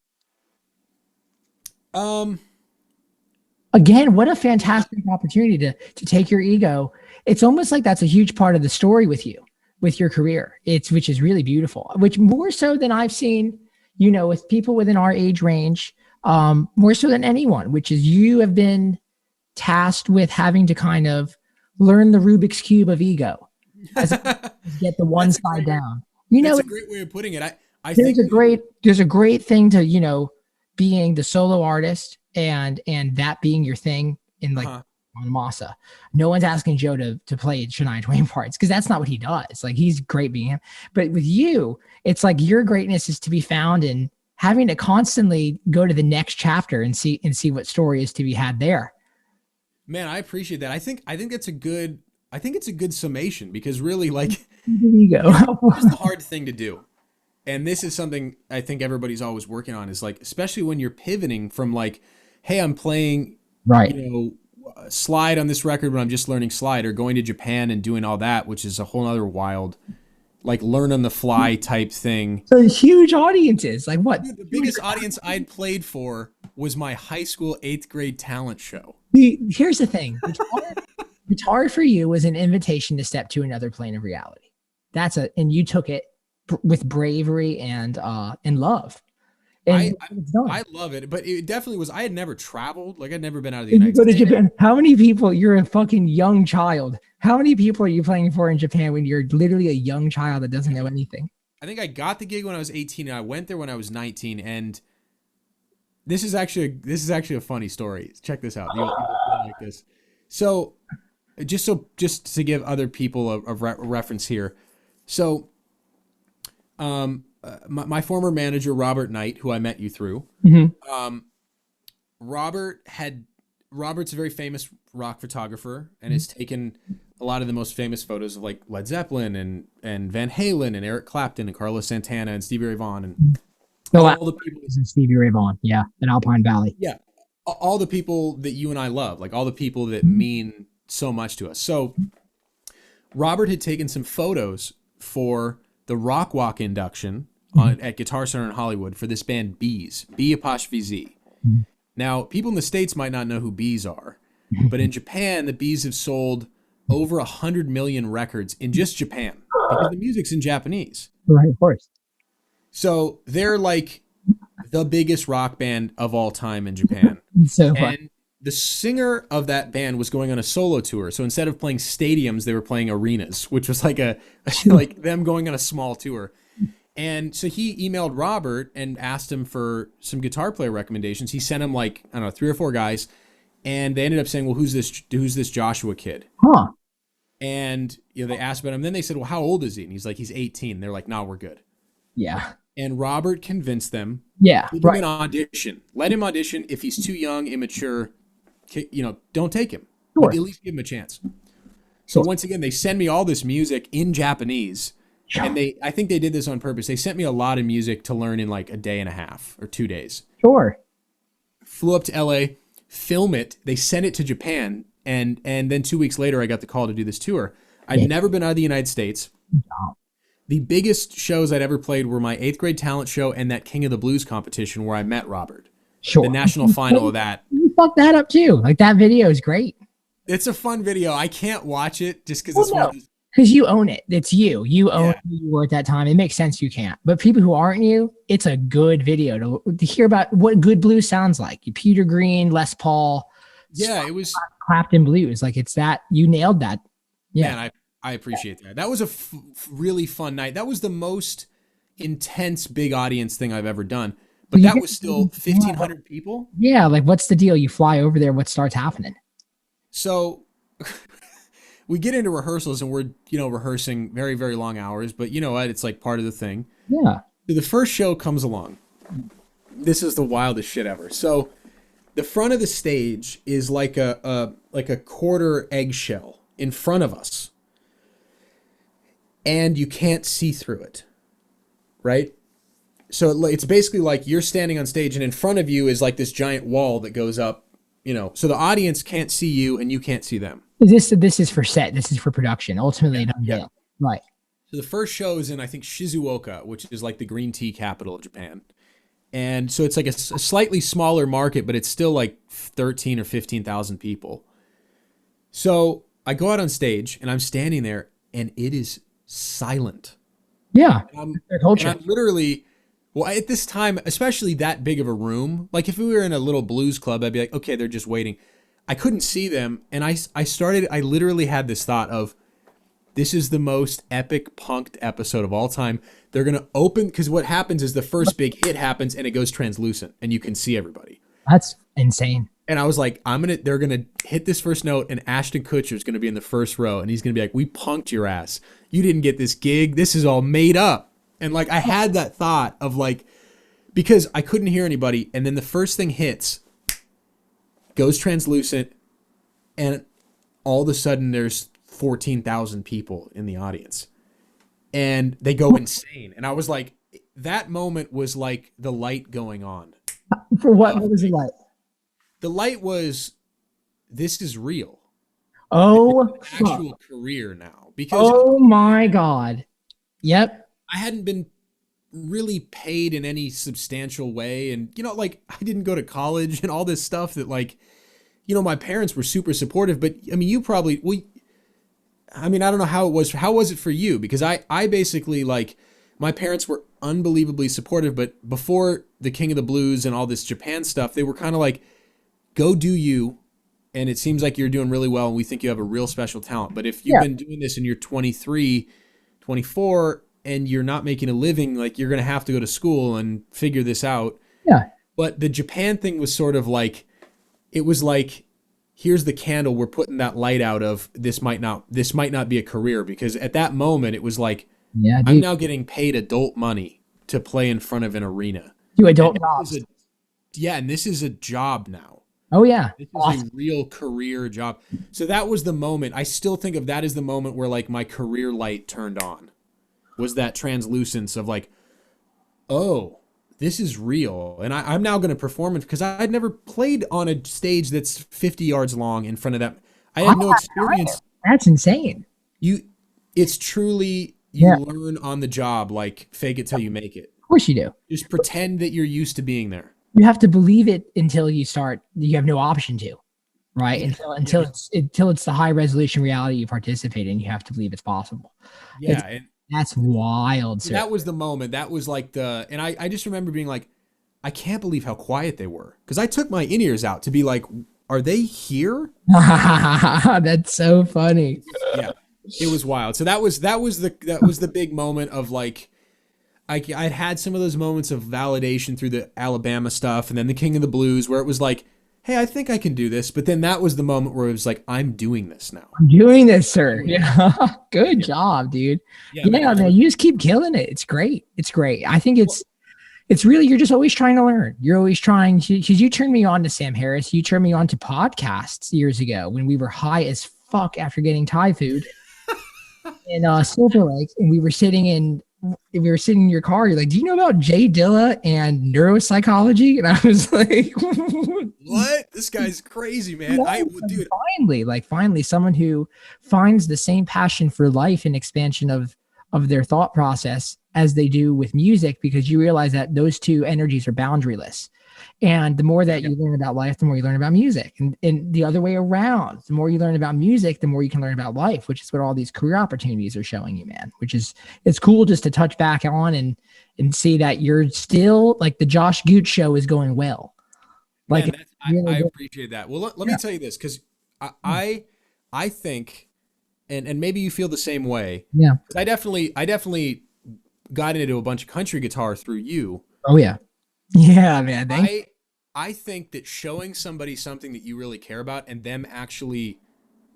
Again, what a fantastic opportunity to take your ego. It's almost like that's a huge part of the story with you, with your career. Which is really beautiful, which more so than I've seen, with people within our age range, more so than anyone, which is you have been tasked with having to kind of learn the Rubik's Cube of ego, as get the one side down. That's a great way of putting it. I there's think a great thing to, being the solo artist and that being your thing in like on Massa. No one's asking Joe to play Shania Twain parts, because that's not what he does. Like, he's great being him. But with you, it's like your greatness is to be found in having to constantly go to the next chapter and see what story is to be had there. Man, I appreciate that. I think it's a good summation, because really, like, ego. it's the hard thing to do. And this is something I think everybody's always working on, is like, especially when you're pivoting from like, hey, I'm playing, slide on this record when I'm just learning slide, or going to Japan and doing all that, which is a whole other wild, like, learn on the fly type thing. So huge audiences, like what? Dude, the biggest audience I'd played for was my high school 8th grade talent show. Here's the thing. Guitar for you was an invitation to step to another plane of reality. And you took it with bravery and love. And I love it, but it definitely was. I had never traveled. Like, I'd never been out of the United States. States. Japan. How many people? You're a fucking young child. How many people are you playing for in Japan when you're literally a young child that doesn't know anything? I think I got the gig when I was 18, and I went there when I was 19. And this is actually a funny story. Check this out. You'll like this. So, just to give other people a reference here. So, my former manager, Robert Knight, who I met you through, Robert's a very famous rock photographer and has taken a lot of the most famous photos of like Led Zeppelin and Van Halen and Eric Clapton and Carlos Santana and Stevie Ray Vaughan and all the people. Stevie Ray Vaughan, yeah, in Alpine Valley. Yeah, all the people that you and I love, like all the people that mean so much to us. So Robert had taken some photos for the Rock Walk induction at Guitar Center in Hollywood for this band Bees, B''Z. Now, people in the States might not know who Bees are, but in Japan, the Bees have sold over 100 million records in just Japan, because the music's in Japanese. Right, of course. So they're like the biggest rock band of all time in Japan. So and the singer of that band was going on a solo tour. So instead of playing stadiums, they were playing arenas, which was like like them going on a small tour. And so he emailed Robert and asked him for some guitar player recommendations. He sent him like, I don't know, 3 or 4 guys, and they ended up saying, well, who's this Joshua kid? Huh. And they asked about him. Then they said, well, how old is he? And he's like, he's 18. They're like, no, we're good. Yeah. And Robert convinced them. Yeah. Give him an audition. Let him audition. If he's too young, immature, don't take him. Sure. But at least give him a chance. So once again, they send me all this music in Japanese. And I think they did this on purpose. They sent me a lot of music to learn in like a day and a half or 2 days. Sure. Flew up to LA, film it. They sent it to Japan. And then 2 weeks later, I got the call to do this tour. I'd never been out of the United States. No. The biggest shows I'd ever played were my 8th grade talent show and that King of the Blues competition where I met Robert. Sure. The national final of that. You fucked that up too. Like that video is great. It's a fun video. I can't watch it just because it's one of those. Because you own it. It's you. You own who you were at that time. It makes sense you can't. But people who aren't you, it's a good video to hear about what good blues sounds like. Peter Green, Les Paul. Yeah, it was Clapton blues. Like it's that. You nailed that. Yeah. Man, I appreciate that. That was a really fun night. That was the most intense big audience thing I've ever done. But that was still 1,500 people. Yeah. Like what's the deal? You fly over there. What starts happening? So we get into rehearsals and we're, rehearsing very, very long hours, but you know what? It's like part of the thing. Yeah. So the first show comes along. This is the wildest shit ever. So the front of the stage is like a quarter eggshell in front of us. And you can't see through it. Right? So it's basically like you're standing on stage and in front of you is like this giant wall that goes up. So the audience can't see you and you can't see them. This is for set. This is for production. Ultimately, yeah. Right. So the first show is in, I think, Shizuoka, which is like the green tea capital of Japan. And so it's like a slightly smaller market, but it's still like 13 or 15,000 people. So I go out on stage and I'm standing there and it is silent. Yeah. Their culture. And I'm literally... Well, at this time, especially that big of a room, like if we were in a little blues club, I'd be like, okay, they're just waiting. I couldn't see them. And I literally had this thought of, this is the most epic punked episode of all time. They're going to open, because what happens is the first big hit happens and it goes translucent and you can see everybody. That's insane. And I was like, they're going to hit this first note and Ashton Kutcher is going to be in the first row. And he's going to be like, we punked your ass. You didn't get this gig. This is all made up. And like, I had that thought of like, because I couldn't hear anybody. And then the first thing hits, goes translucent. And all of a sudden there's 14,000 people in the audience and they go insane. And I was like, that moment was like the light going on. For what? What was the light? The light was, this is real. Oh, it's an actual career now. Because oh my God. Yep. I hadn't been really paid in any substantial way. And, like I didn't go to college and all this stuff that like, my parents were super supportive, but I mean, I don't know how it was. How was it for you? Because I basically like my parents were unbelievably supportive, but before the King of the Blues and all this Japan stuff, they were kind of like, go do you. And it seems like you're doing really well. And we think you have a real special talent. But if you've been doing this and you're 23, 24, and you're not making a living, like you're going to have to go to school and figure this out. Yeah. But the Japan thing was sort of like, it was like, here's the candle. We're putting that light out of this might not be a career, because at that moment it was like, I'm now getting paid adult money to play in front of an arena. Do adult jobs. And this is a job now. Oh yeah. This is a real career job. So that was the moment. I still think of that as the moment where like my career light turned on. Was that translucence of like, oh, this is real. And I'm now going to perform it, because I'd never played on a stage that's 50 yards long in front of that. I had no experience. That's insane. It's truly, you learn on the job, like fake it till you make it. Of course you do. Just pretend that you're used to being there. You have to believe it until you start. You have no option to, right? Until it's the high resolution reality you participate in, you have to believe it's possible. Yeah. That's wild. Sir. That was the moment. That was like and I just remember being like, I can't believe how quiet they were. Because I took my in-ears out to be like, are they here? That's so funny. Yeah, it was wild. So that was the big moment of like, I'd had some of those moments of validation through the Alabama stuff, and then the King of the Blues, where it was like, hey, I think I can do this. But then that was the moment where it was like, I'm doing this now. I'm doing this, sir. Yeah. Good job, dude. Yeah, Yeah, man, you just keep killing it. It's great. It's great. I think it's really, you're just always trying to learn. You're always trying to, because you turned me on to Sam Harris. You turned me on to podcasts years ago when we were high as fuck after getting Thai food in Silver Lake, and we were sitting in your car. You're like, do you know about Jay Dilla and neuropsychology? And I was like, what? This guy's crazy, man. Dude. Finally, someone who finds the same passion for life and expansion of their thought process as they do with music, because you realize that those two energies are boundaryless. And the more that you learn about life, the more you learn about music, and the other way around, the more you learn about music, the more you can learn about life, which is what all these career opportunities are showing you, man, it's cool just to touch back on and see that you're still, like, the Josh Gooch show is going well. Like, man, I appreciate that. Well, let me tell you this, because I think, and maybe you feel the same way. Yeah. I definitely got into a bunch of country guitar through you. Oh yeah. Yeah, man. I think that showing somebody something that you really care about and them actually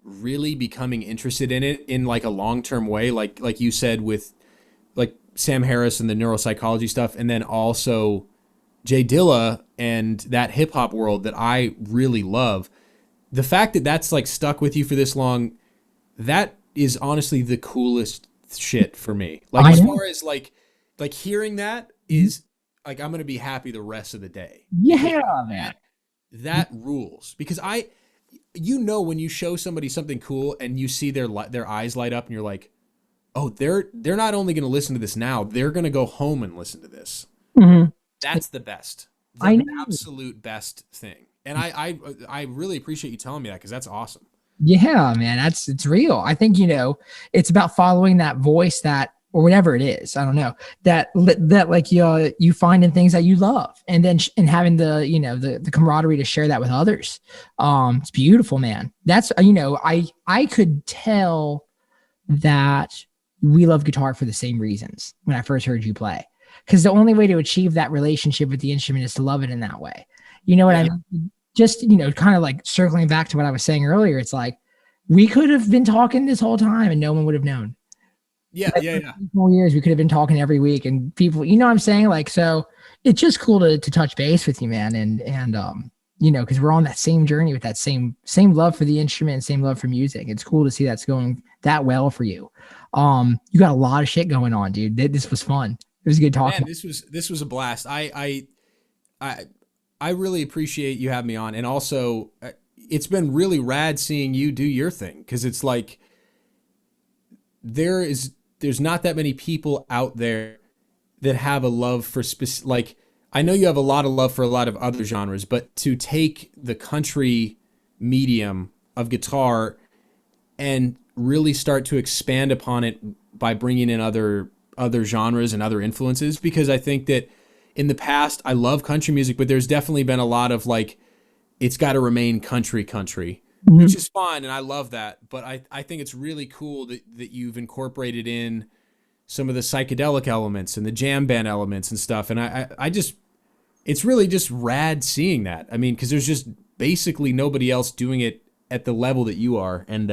really becoming interested in it in like a long-term way, like you said with like Sam Harris and the neuropsychology stuff, and then also Jay Dilla and that hip hop world that I really love. The fact that that's like stuck with you for this long, that is honestly the coolest shit for me. Like, as far as like hearing that is like, I'm going to be happy the rest of the day. Yeah, man. That rules, because when you show somebody something cool and you see their eyes light up and you're like, oh, they're not only going to listen to this now, they're going to go home and listen to this. Mm-hmm. That's the best. The absolute best thing. And I really appreciate you telling me that, because that's awesome. Yeah, man, it's real. I think, it's about following that voice or whatever it is. I don't know, that like you find in things that you love, and then and having the camaraderie to share that with others. It's beautiful, man. That's, I could tell that we love guitar for the same reasons when I first heard you play, because the only way to achieve that relationship with the instrument is to love it in that way. You know what I mean? Just, kind of like circling back to what I was saying earlier, it's like, we could have been talking this whole time and no one would have known. Yeah. 4 years, we could have been talking every week, and people, what I'm saying? Like, so it's just cool to touch base with you, man. And because we're on that same journey with that same love for the instrument, same love for music. It's cool to see that's going that well for you. You got a lot of shit going on, dude. This was fun. It was good talking. Man, this was a blast. I really appreciate you having me on. And also, it's been really rad seeing you do your thing, because it's like there's not that many people out there that have a love for like, I know you have a lot of love for a lot of other genres, but to take the country medium of guitar and really start to expand upon it by bringing in other genres and other influences, because I think that in the past, I love country music, but there's definitely been a lot of like, it's got to remain country, mm-hmm. which is fine, and I love that. But I think it's really cool that you've incorporated in some of the psychedelic elements and the jam band elements and stuff. And I just, it's really just rad seeing that. I mean, because there's just basically nobody else doing it at the level that you are. And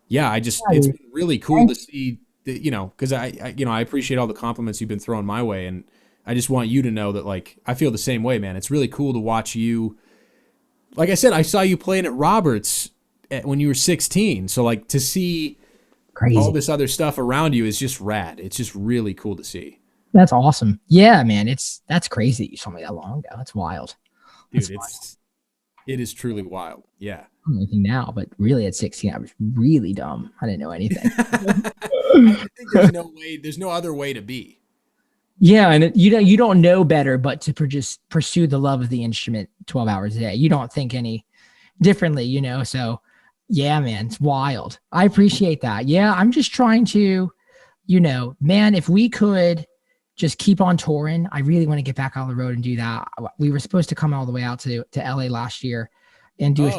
it's been really cool to see that, because I appreciate all the compliments you've been throwing my way, and I just want you to know that, like, I feel the same way, man. It's really cool to watch you. Like I said, I saw you playing at Roberts when you were 16. So, like, to see all this other stuff around you is just rad. It's just really cool to see. That's awesome. Yeah, man. That's crazy that you saw me that long ago. That's wild. Dude, it is truly wild. Yeah. I don't know anything now, but really at 16, I was really dumb. I didn't know anything. I think there's no other way to be. Yeah, and you don't know better but to just pursue the love of the instrument 12 hours a day. You don't think any differently, So, yeah, man, it's wild. I appreciate that. Yeah, I'm just trying to, man, if we could just keep on touring. I really want to get back on the road and do that. We were supposed to come all the way out to LA last year and do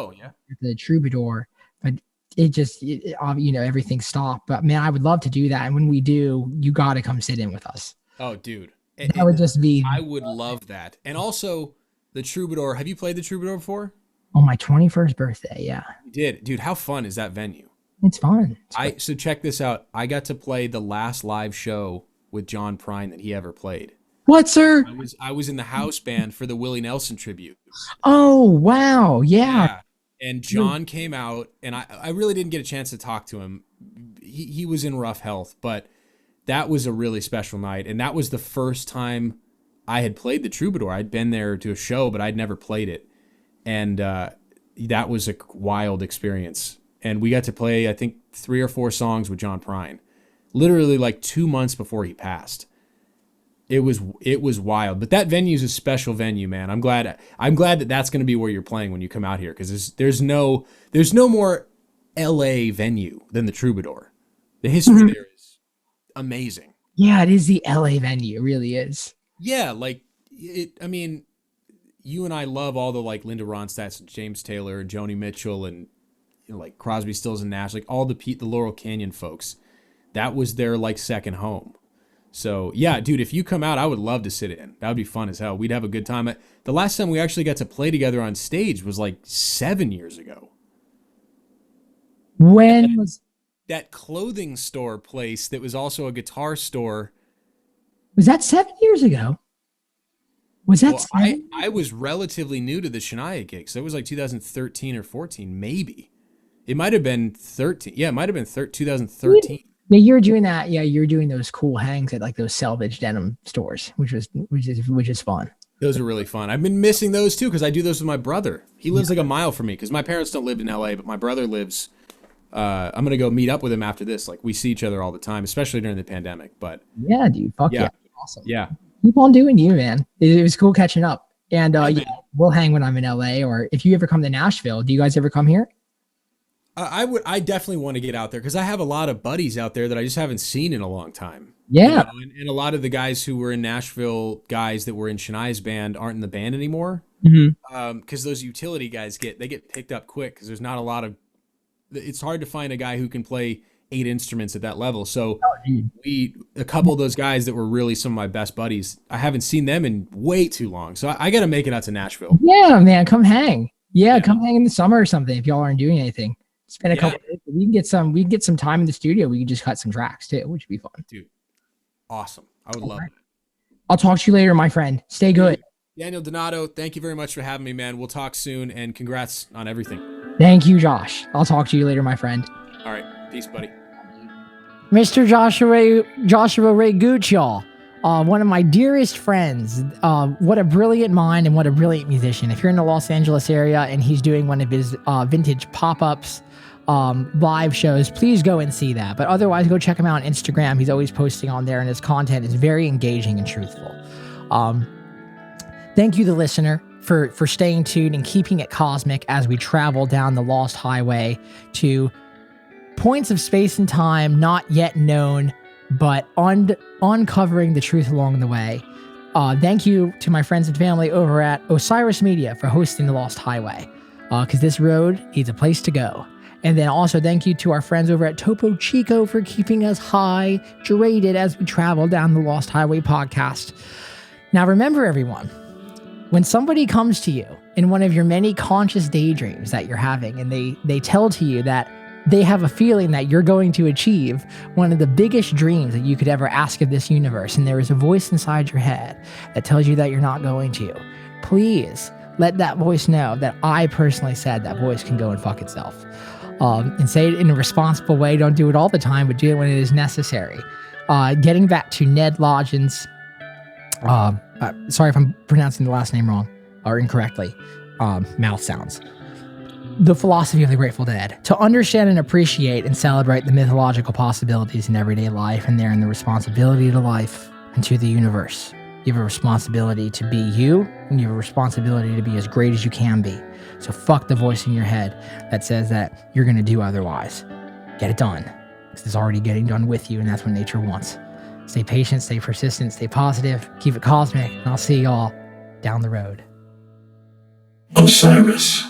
the Troubadour, but it just, everything stopped. But man, I would love to do that. And when we do, you got to come sit in with us. Oh, dude. That would just be. I would love that. And also, the Troubadour. Have you played the Troubadour before? On my 21st birthday, yeah. You did. Dude, how fun is that venue? It's fun. So check this out. I got to play the last live show with John Prine that he ever played. What, sir? I was in the house band for the Willie Nelson tribute. Oh, wow. Yeah. And John came out, and I really didn't get a chance to talk to him. He was in rough health, but that was a really special night. And that was the first time I had played the Troubadour. I'd been there to a show, but I'd never played it. And that was a wild experience. And we got to play, I think, 3 or 4 songs with John Prine, literally like 2 months before he passed. It was wild. But that venue is a special venue, man. I'm glad that that's going to be where you're playing when you come out here, because there's no more LA venue than the Troubadour. The history there is amazing. Yeah, it is the LA venue. It really is. Yeah, like I mean, you and I love all the like Linda Ronstadt and James Taylor and Joni Mitchell and like Crosby, Stills and Nash, like all the Laurel Canyon folks. That was their like second home. So yeah, dude, if you come out, I would love to sit in. That would be fun as hell. We'd have a good time. The last time we actually got to play together on stage was like 7 years ago. When was that clothing store place that was also a guitar store? Was that 7 years ago? Was that I was relatively new to the Shania gig, so it was like 2013 or 14, maybe. It might have been 13. Yeah, it might have been 2013. Yeah, you were doing that. Yeah, you were doing those cool hangs at like those salvage denim stores, which is fun. Those are really fun. I've been missing those too because I do those with my brother. He lives like a mile from me because my parents don't live in LA, but my brother lives. I'm gonna go meet up with him after this. Like we see each other all the time, especially during the pandemic. But yeah, dude, fuck yeah. Awesome. Yeah, keep on doing you, man. It was cool catching up, and yeah, we'll hang when I'm in LA, or if you ever come to Nashville. Do you guys ever come here? I definitely want to get out there because I have a lot of buddies out there that I just haven't seen in a long time. Yeah. You know, and a lot of the guys who were in Nashville, guys that were in Shania's band, aren't in the band anymore. Because those utility guys get picked up quick because there's not a lot of. It's hard to find a guy who can play 8 instruments at that level. So a couple of those guys that were really some of my best buddies, I haven't seen them in way too long. So I got to make it out to Nashville. Yeah, man, come hang. Yeah, come hang in the summer or something if y'all aren't doing anything. Spend a couple days. We can get some time in the studio. We can just cut some tracks too, which would be fun. Dude, awesome. I would love it. I'll talk to you later, my friend. Stay good. Daniel Donato, thank you very much for having me, man. We'll talk soon, and congrats on everything. Thank you, Josh. I'll talk to you later, my friend. All right. Peace, buddy. Mr. Joshua Ray Gooch, y'all. One of my dearest friends. What a brilliant mind and what a brilliant musician. If you're in the Los Angeles area and he's doing one of his vintage pop-ups, live shows, please go and see that. But otherwise, go check him out on Instagram. He's always posting on there, and his content is very engaging and truthful. Thank you, the listener, for staying tuned and keeping it cosmic as we travel down the Lost Highway to points of space and time not yet known, but uncovering the truth along the way. Thank you to my friends and family over at Osiris Media for hosting the Lost Highway, because this road needs a place to go. And then also thank you to our friends over at Topo Chico for keeping us hydrated as we travel down the Lost Highway podcast. Now remember, everyone, when somebody comes to you in one of your many conscious daydreams that you're having, and they tell to you that they have a feeling that you're going to achieve one of the biggest dreams that you could ever ask of this universe, and there is a voice inside your head that tells you that you're not going to, please let that voice know that I personally said that voice can go and fuck itself. And say it in a responsible way. Don't do it all the time, but do it when it is necessary. Getting back to Ned Lodgen's, sorry if I'm pronouncing the last name wrong or incorrectly, mouth sounds. The philosophy of the Grateful Dead. To understand and appreciate and celebrate the mythological possibilities in everyday life, and therein the responsibility to life and to the universe. You have a responsibility to be you, and you have a responsibility to be as great as you can be. So fuck the voice in your head that says that you're going to do otherwise. Get it done. Because it's already getting done with you, and that's what nature wants. Stay patient, stay persistent, stay positive, keep it cosmic, and I'll see y'all down the road. Osiris.